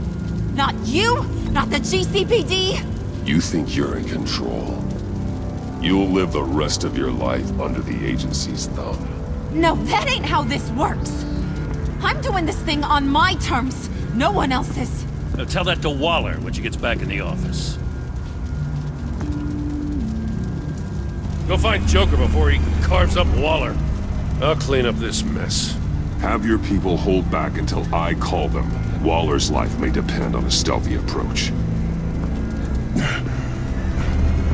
Not you, not the GCPD. You think you're in control? You'll live the rest of your life under the agency's thumb. No, that ain't how this works. I'm doing this thing on my terms, no one else's. Now tell that to Waller when she gets back in the office. Go find Joker before he carves up Waller. I'll clean up this mess. Have your people hold back until I call them. Waller's life may depend on a stealthy approach.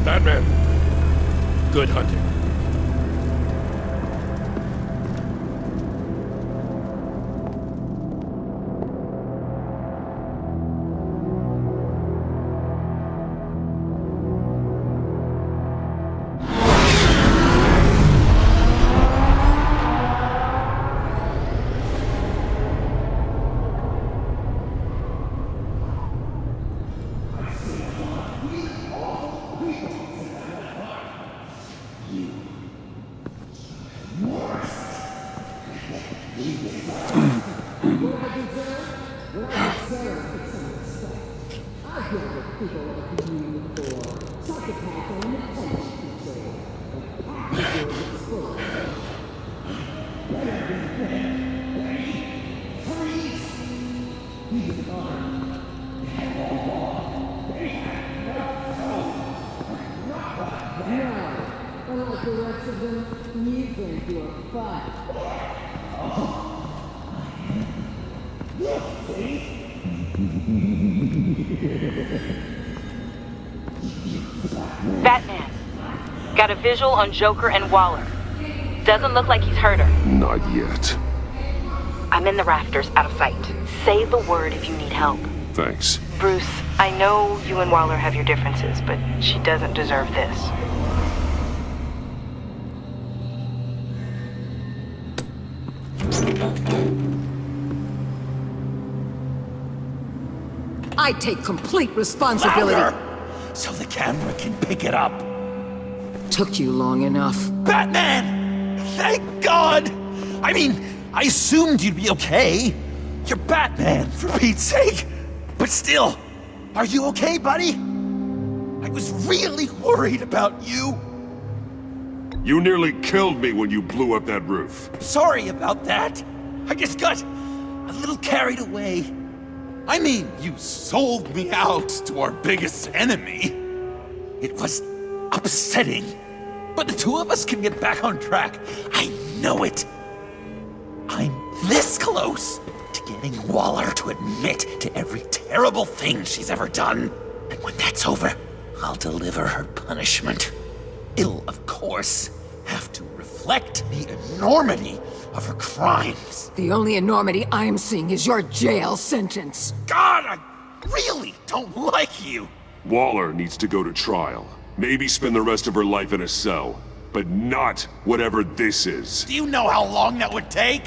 Batman, good hunting. Batman, got a visual on Joker and Waller. Doesn't look like he's hurt her. Not yet. I'm in the rafters, out of sight. Say the word if you need help. Thanks. Bruce, I know you and Waller have your differences, but she doesn't deserve this. I take complete responsibility. Louder, so the camera can pick it up. Took you long enough. Batman! Thank God! I mean, I assumed you'd be okay. You're Batman, for Pete's sake. But still, are you okay, buddy? I was really worried about you. You nearly killed me when you blew up that roof. Sorry about that. I just got a little carried away. I mean, you sold me out to our biggest enemy. It was upsetting. But the two of us can get back on track. I know it. I'm this close to getting Waller to admit to every terrible thing she's ever done. And when that's over, I'll deliver her punishment. It'll, of course, have to reflect the enormity of her crimes. The only enormity I'm seeing is your jail sentence. God, I really don't like you. Waller needs to go to trial. Maybe spend the rest of her life in a cell. But not whatever this is. Do you know how long that would take?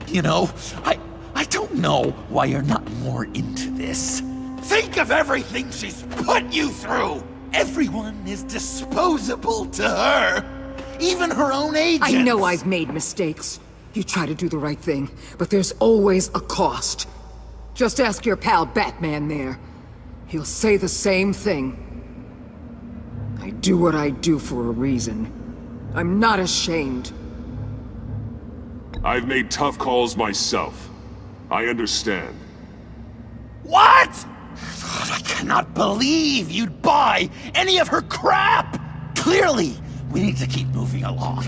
You know, I don't know why you're not more into this. Think of everything she's put you through! Everyone is disposable to her. Even her own agents. I know I've made mistakes. You try to do the right thing, but there's always a cost. Just ask your pal Batman there. He'll say the same thing. I do what I do for a reason. I'm not ashamed. I've made tough calls myself. I understand. What? I cannot believe you'd buy any of her crap! Clearly, we need to keep moving along.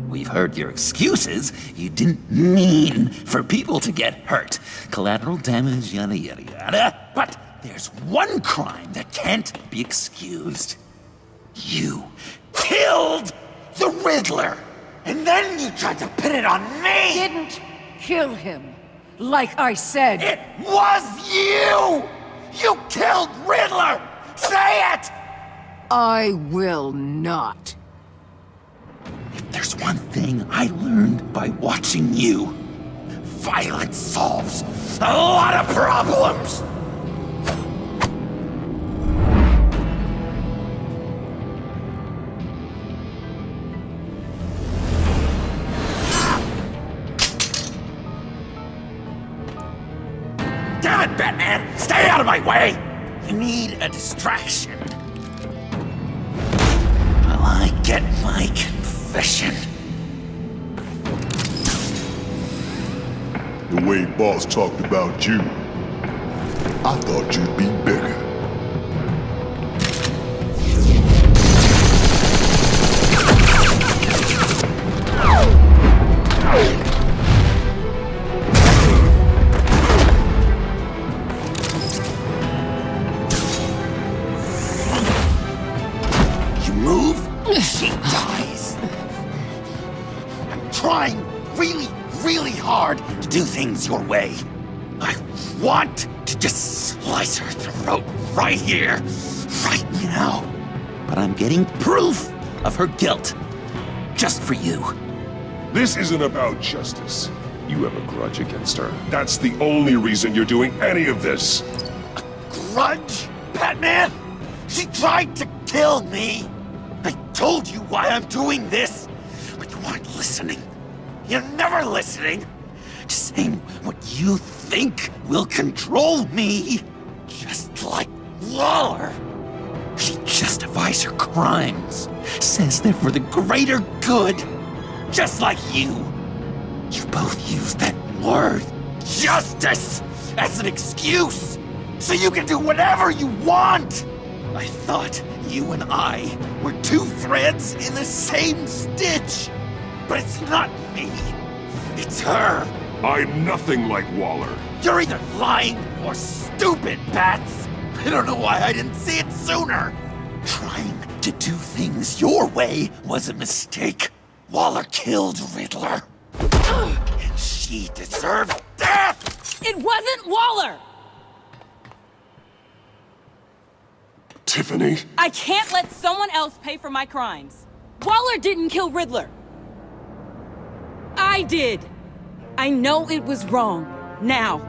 We've heard your excuses. You didn't mean for people to get hurt. Collateral damage, yada yada yada. But there's one crime that can't be excused. You killed the Riddler! And then you tried to pin it on me! Didn't kill him. Like I said. It was you! You killed Riddler! Say it! I will not. If there's one thing I learned by watching you, violence solves a lot of problems! Damn it, Batman! Stay out of my way! You need a distraction. While I get my confession. The way Boss talked about you, I thought you'd be bigger. You move, she dies. I'm trying really hard to do things your way. I want to just slice her throat right here, right now. But I'm getting proof of her guilt, just for you. This isn't about justice. You have a grudge against her. That's the only reason you're doing any of this. Grudge, Batman? She tried to kill me. I told you why I'm doing this, but you weren't listening. You're never listening. Just saying what you think will control me. Just like Waller. She justifies her crimes, says they're for the greater good. Just like you. You both use that word, justice, as an excuse, so you can do whatever you want. I thought you and I were two threads in the same stitch. But it's not me. It's her. I'm nothing like Waller. You're either lying or stupid, Bats. I don't know why I didn't see it sooner. Trying to do things your way was a mistake. Waller killed Riddler. And she deserved death! It wasn't Waller! Tiffany? I can't let someone else pay for my crimes. Waller didn't kill Riddler. I did. I know it was wrong. Now.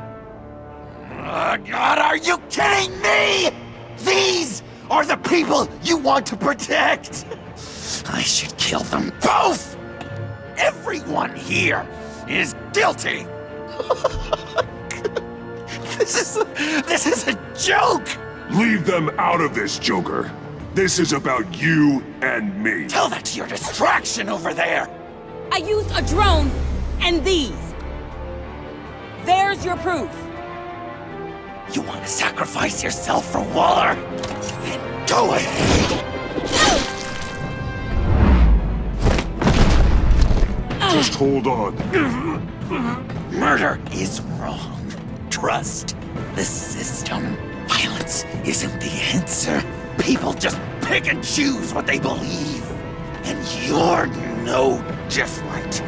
God, are you kidding me? These are the people you want to protect. I should kill them both. Everyone here is guilty. This is a joke. Leave them out of this, Joker. This is about you and me. Tell that to your distraction over there. I used a drone and these. There's your proof. You want to sacrifice yourself for Waller? Then go ahead. Just hold on. Murder is wrong. Trust the system. Violence isn't the answer. People just pick and choose what they believe. And you're no different.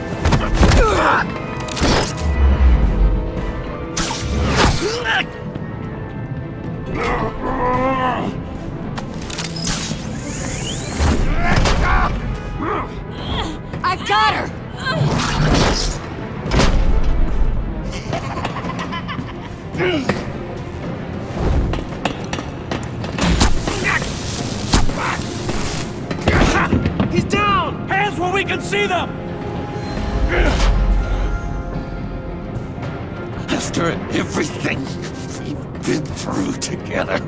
I got her! He's down! Hands where we can see them! After everything we've been through together,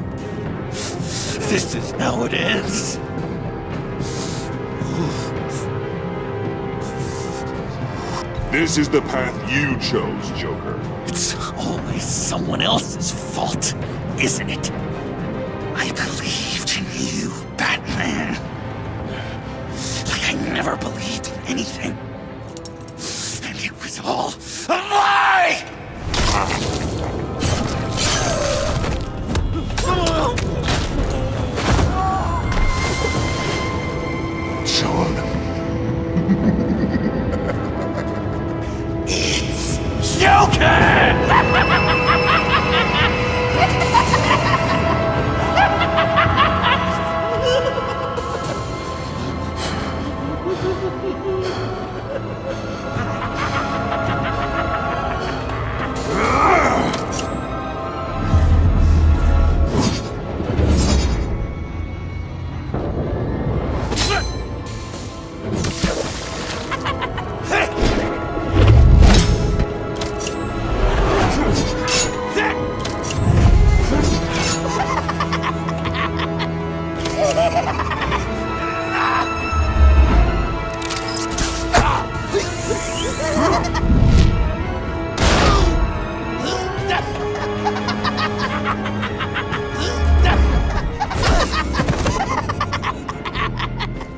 this is how it ends. This is the path you chose, Joker. It's always someone else's fault, isn't it? I believed in you, Batman. Like I never believed in anything. And it was all a lie! Sean. It's Joker!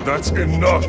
That's enough!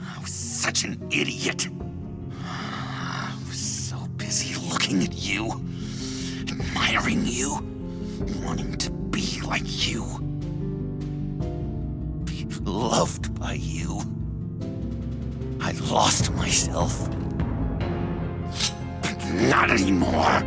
I was such an idiot. I was so busy looking at you, admiring you, wanting to be like you, be loved by you. I lost myself. But not anymore.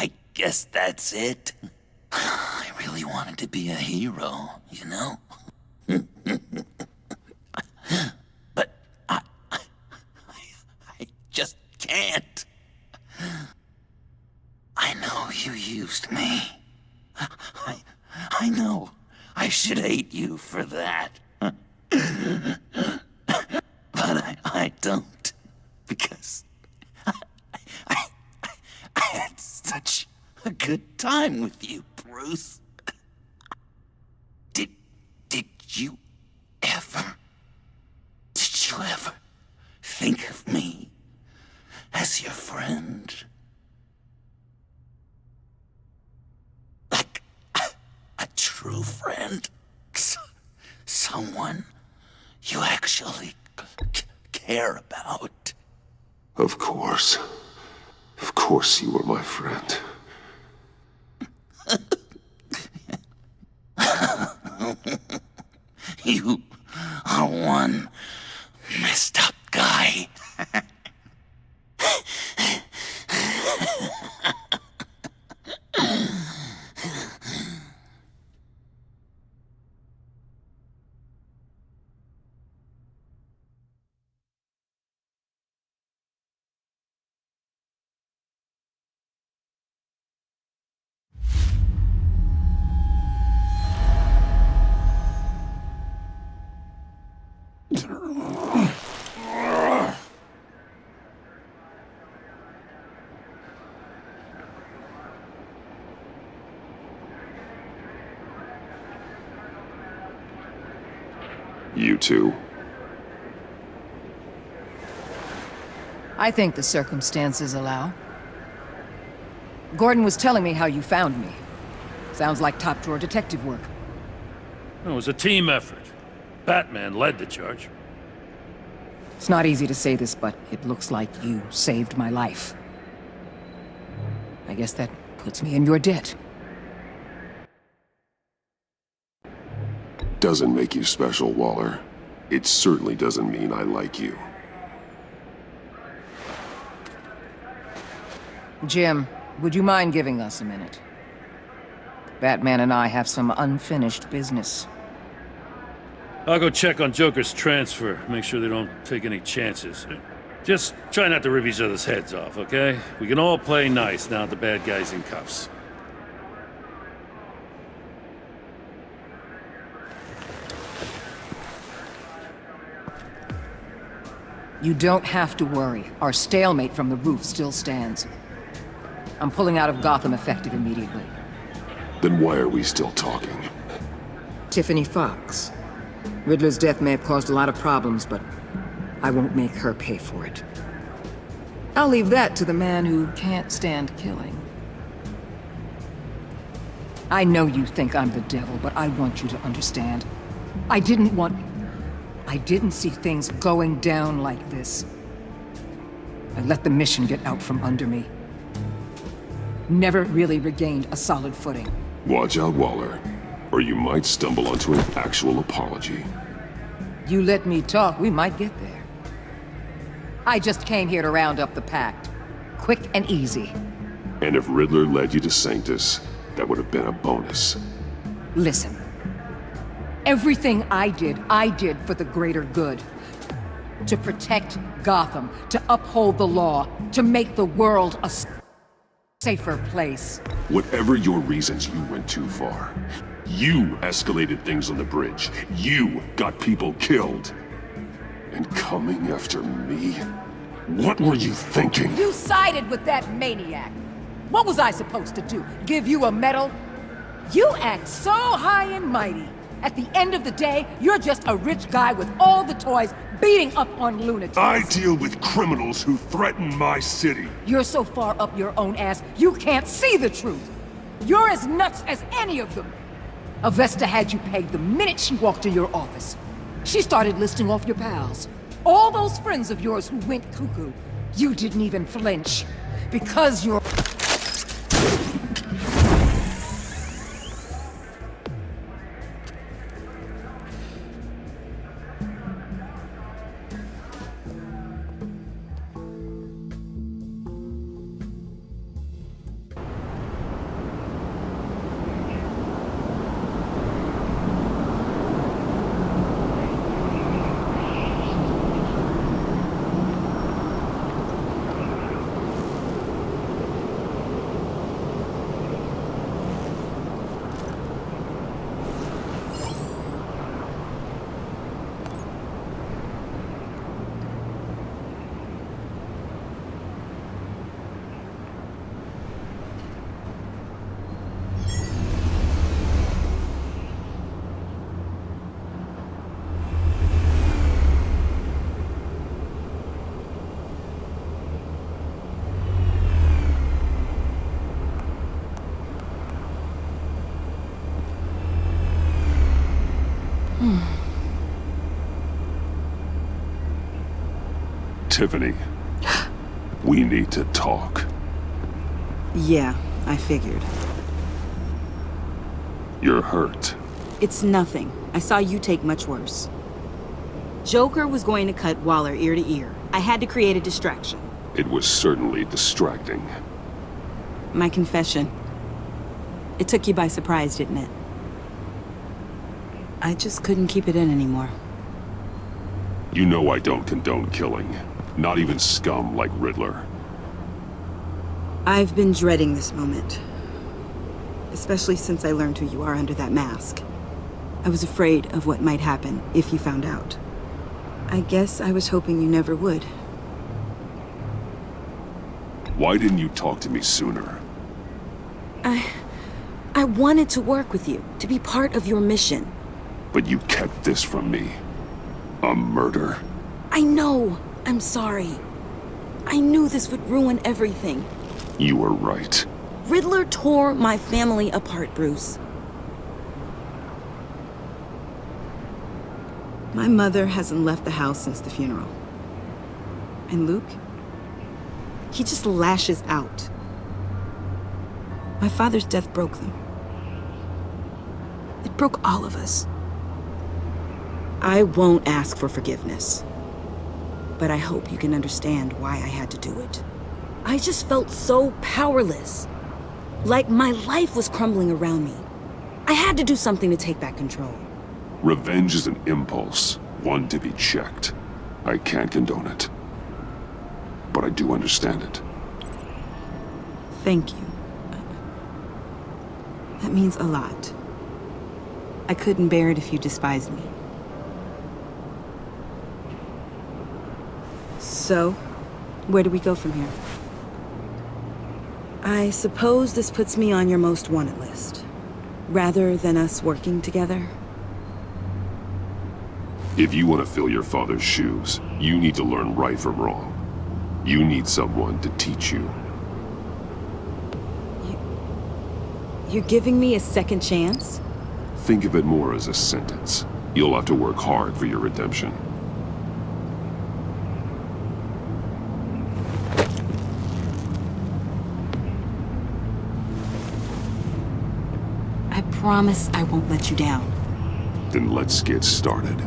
I guess that's it. I really wanted to be a hero, you know? But I just can't. I know you used me. I know I should hate you for that. But I don't. Because I had such a good time with you, Bruce. this your friend? Like, a true friend? Someone you actually care about? Of course. Of course you were my friend. You are one messed up guy. You two. I think the circumstances allow. Gordon was telling me how you found me. Sounds like top-drawer detective work. It was a team effort. Batman led the charge. It's not easy to say this, but it looks like you saved my life. I guess that puts me in your debt. Doesn't make you special, Waller. It certainly doesn't mean I like you. Jim, would you mind giving us a minute? Batman and I have some unfinished business. I'll go check on Joker's transfer, make sure they don't take any chances. Just try not to rip each other's heads off, okay? We can all play nice now that the bad guy's in cuffs. You don't have to worry. Our stalemate from the roof still stands. I'm pulling out of Gotham effective immediately. Then why are we still talking? Tiffany Fox. Riddler's death may have caused a lot of problems, but I won't make her pay for it. I'll leave that to the man who can't stand killing. I know you think I'm the devil, but I want you to understand. I didn't see things going down like this. I let the mission get out from under me. Never really regained a solid footing. Watch out, Waller, or you might stumble onto an actual apology. You let me talk, we might get there. I just came here to round up the pact. Quick and easy. And if Riddler led you to Sanctus, that would have been a bonus. Listen. Everything I did for the greater good. To protect Gotham, to uphold the law, to make the world a safer place. Whatever your reasons, you went too far. You escalated things on the bridge. You got people killed. And coming after me? What were you thinking? You sided with that maniac. What was I supposed to do? Give you a medal? You act so high and mighty. At the end of the day, you're just a rich guy with all the toys beating up on lunatics. I deal with criminals who threaten my city. You're so far up your own ass, you can't see the truth. You're as nuts as any of them. Avesta had you pegged the minute she walked in your office. She started listing off your pals. All those friends of yours who went cuckoo. You didn't even flinch. Because you're... Tiffany, we need to talk. Yeah, I figured. You're hurt. It's nothing. I saw you take much worse. Joker was going to cut Waller ear to ear. I had to create a distraction. It was certainly distracting. My confession. It took you by surprise, didn't it? I just couldn't keep it in anymore. You know I don't condone killing. Not even scum like Riddler. I've been dreading this moment. Especially since I learned who you are under that mask. I was afraid of what might happen if you found out. I guess I was hoping you never would. Why didn't you talk to me sooner? I wanted to work with you, to be part of your mission. But you kept this from me. A murder. I know. I'm sorry. I knew this would ruin everything. You were right. Riddler tore my family apart, Bruce. My mother hasn't left the house since the funeral. And Luke? He just lashes out. My father's death broke them. It broke all of us. I won't ask for forgiveness. But I hope you can understand why I had to do it. I just felt so powerless. Like my life was crumbling around me. I had to do something to take back control. Revenge is an impulse, one to be checked. I can't condone it. But I do understand it. Thank you. That means a lot. I couldn't bear it if you despised me. So, where do we go from here? I suppose this puts me on your most wanted list, rather than us working together. If you want to fill your father's shoes, you need to learn right from wrong. You need someone to teach you. You're giving me a second chance? Think of it more as a sentence. You'll have to work hard for your redemption. I promise I won't let you down. Then let's get started.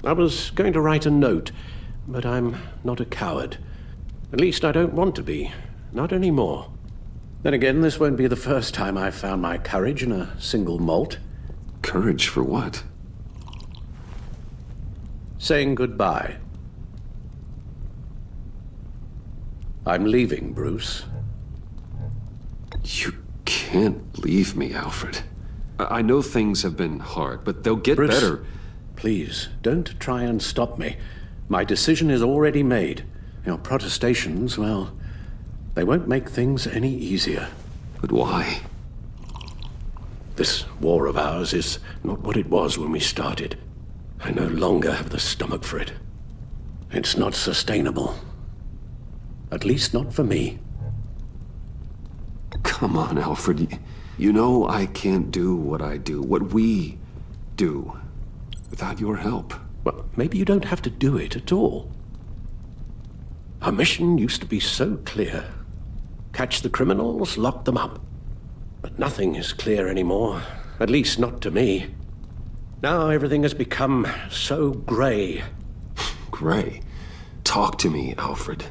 I was going to write a note, but I'm not a coward. At least I don't want to be. Not anymore. Then again, this won't be the first time I've found my courage in a single malt. Courage for what? Saying goodbye. I'm leaving, Bruce. You can't leave me, Alfred. I know things have been hard, but they'll get Bruce, better. Please, don't try and stop me. My decision is already made. Your protestations, well, they won't make things any easier. But why? This war of ours is not what it was when we started. I no longer have the stomach for it. It's not sustainable. At least not for me. Come on, Alfred. You know I can't do what I do, what we do, without your help. Well, maybe you don't have to do it at all. Our mission used to be so clear. Catch the criminals, lock them up. But nothing is clear anymore, at least not to me. Now everything has become so gray. Gray? Talk to me, Alfred.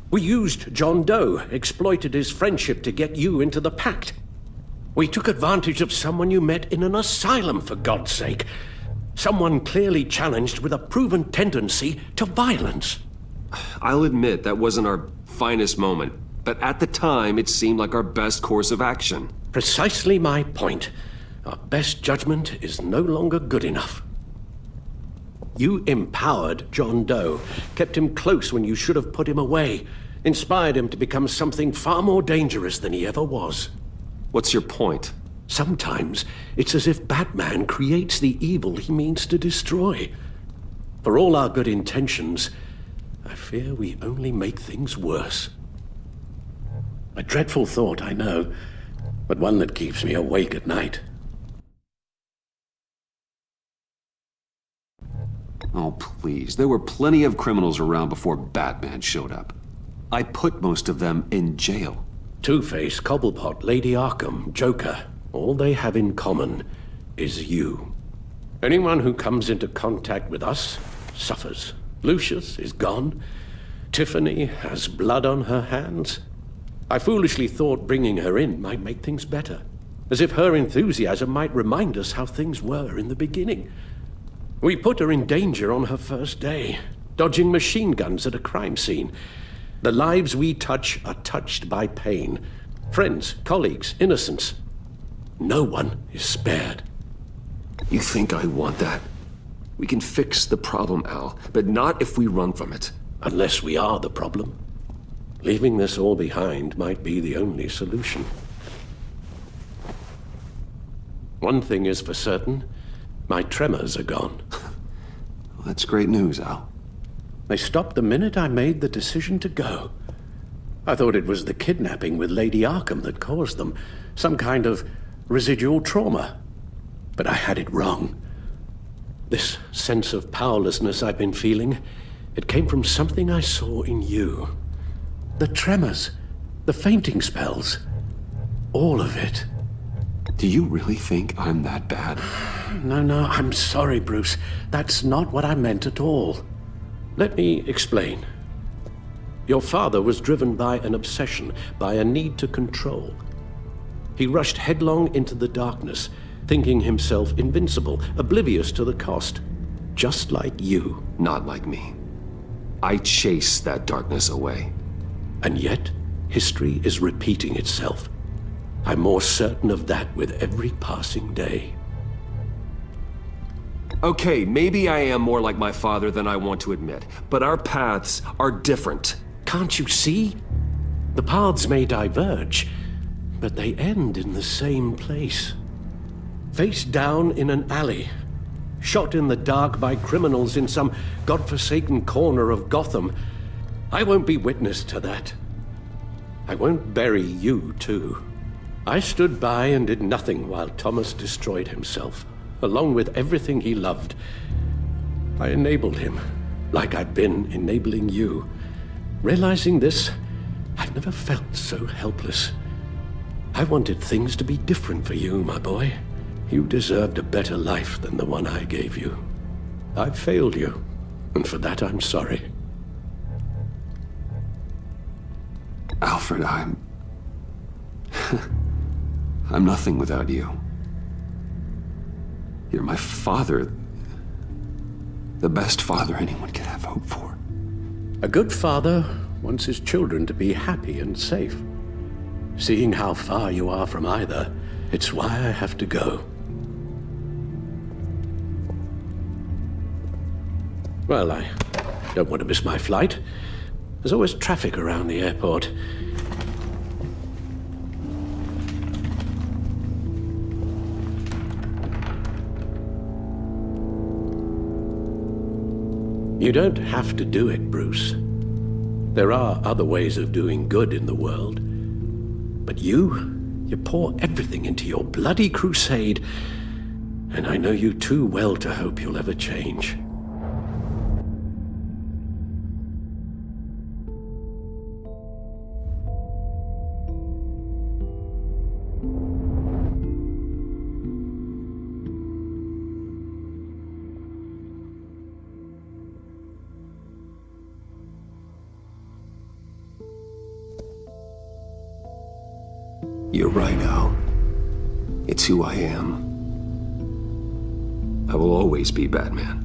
We used John Doe, exploited his friendship to get you into the pact. We took advantage of someone you met in an asylum, for God's sake. Someone clearly challenged with a proven tendency to violence. I'll admit that wasn't our finest moment, but at the time it seemed like our best course of action. Precisely my point. Our best judgment is no longer good enough. You empowered John Doe, kept him close when you should have put him away, inspired him to become something far more dangerous than he ever was. What's your point? Sometimes it's as if Batman creates the evil he means to destroy. For all our good intentions, I fear we only make things worse. A dreadful thought, I know, but one that keeps me awake at night. Oh, please. There were plenty of criminals around before Batman showed up. I put most of them in jail. Two-Face, Cobblepot, Lady Arkham, Joker, all they have in common is you. Anyone who comes into contact with us suffers. Lucius is gone. Tiffany has blood on her hands. I foolishly thought bringing her in might make things better, as if her enthusiasm might remind us how things were in the beginning. We put her in danger on her first day, dodging machine guns at a crime scene. The lives we touch are touched by pain. Friends, colleagues, innocents. No one is spared. You think I want that? We can fix the problem, Al, but not if we run from it. Unless we are the problem. Leaving this all behind might be the only solution. One thing is for certain. My tremors are gone. Well, that's great news, Al. They stopped the minute I made the decision to go. I thought it was the kidnapping with Lady Arkham that caused them. Some kind of residual trauma. But I had it wrong. This sense of powerlessness I've been feeling, it came from something I saw in you. The tremors, the fainting spells, all of it. Do you really think I'm that bad? No, I'm sorry, Bruce. That's not what I meant at all. Let me explain. Your father was driven by an obsession, by a need to control. He rushed headlong into the darkness, thinking himself invincible, oblivious to the cost. Just like you. Not like me. I chased that darkness away. And yet, history is repeating itself. I'm more certain of that with every passing day. Okay, maybe I am more like my father than I want to admit, but our paths are different. Can't you see? The paths may diverge, but they end in the same place. Face down in an alley, shot in the dark by criminals in some godforsaken corner of Gotham. I won't be witness to that. I won't bury you, too. I stood by and did nothing while Thomas destroyed himself, along with everything he loved. I enabled him, like I'd been enabling you. Realizing this, I've never felt so helpless. I wanted things to be different for you, my boy. You deserved a better life than the one I gave you. I failed you, and for that I'm sorry. Alfred, I'm nothing without you. You're my father. The best father anyone could have hope for. A good father wants his children to be happy and safe. Seeing how far you are from either, it's why I have to go. Well, I don't want to miss my flight. There's always traffic around the airport. You don't have to do it, Bruce. There are other ways of doing good in the world. But you pour everything into your bloody crusade, and I know you too well to hope you'll ever change. You're right, Al. It's who I am. I will always be Batman.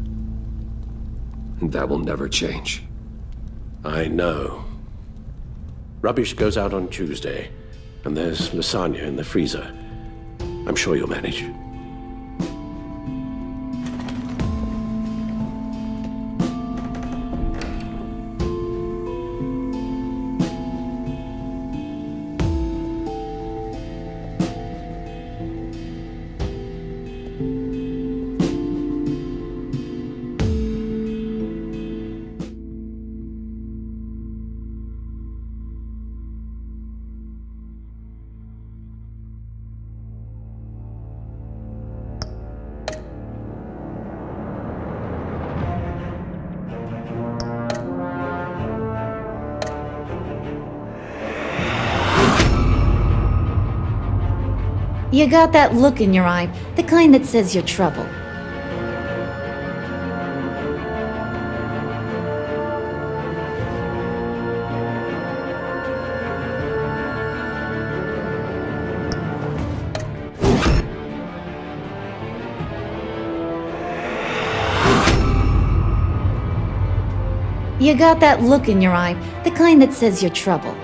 And that will never change. I know. Rubbish goes out on Tuesday, and there's lasagna in the freezer. I'm sure you'll manage. You got that look in your eye, the kind that says you're trouble. You got that look in your eye, the kind that says you're trouble.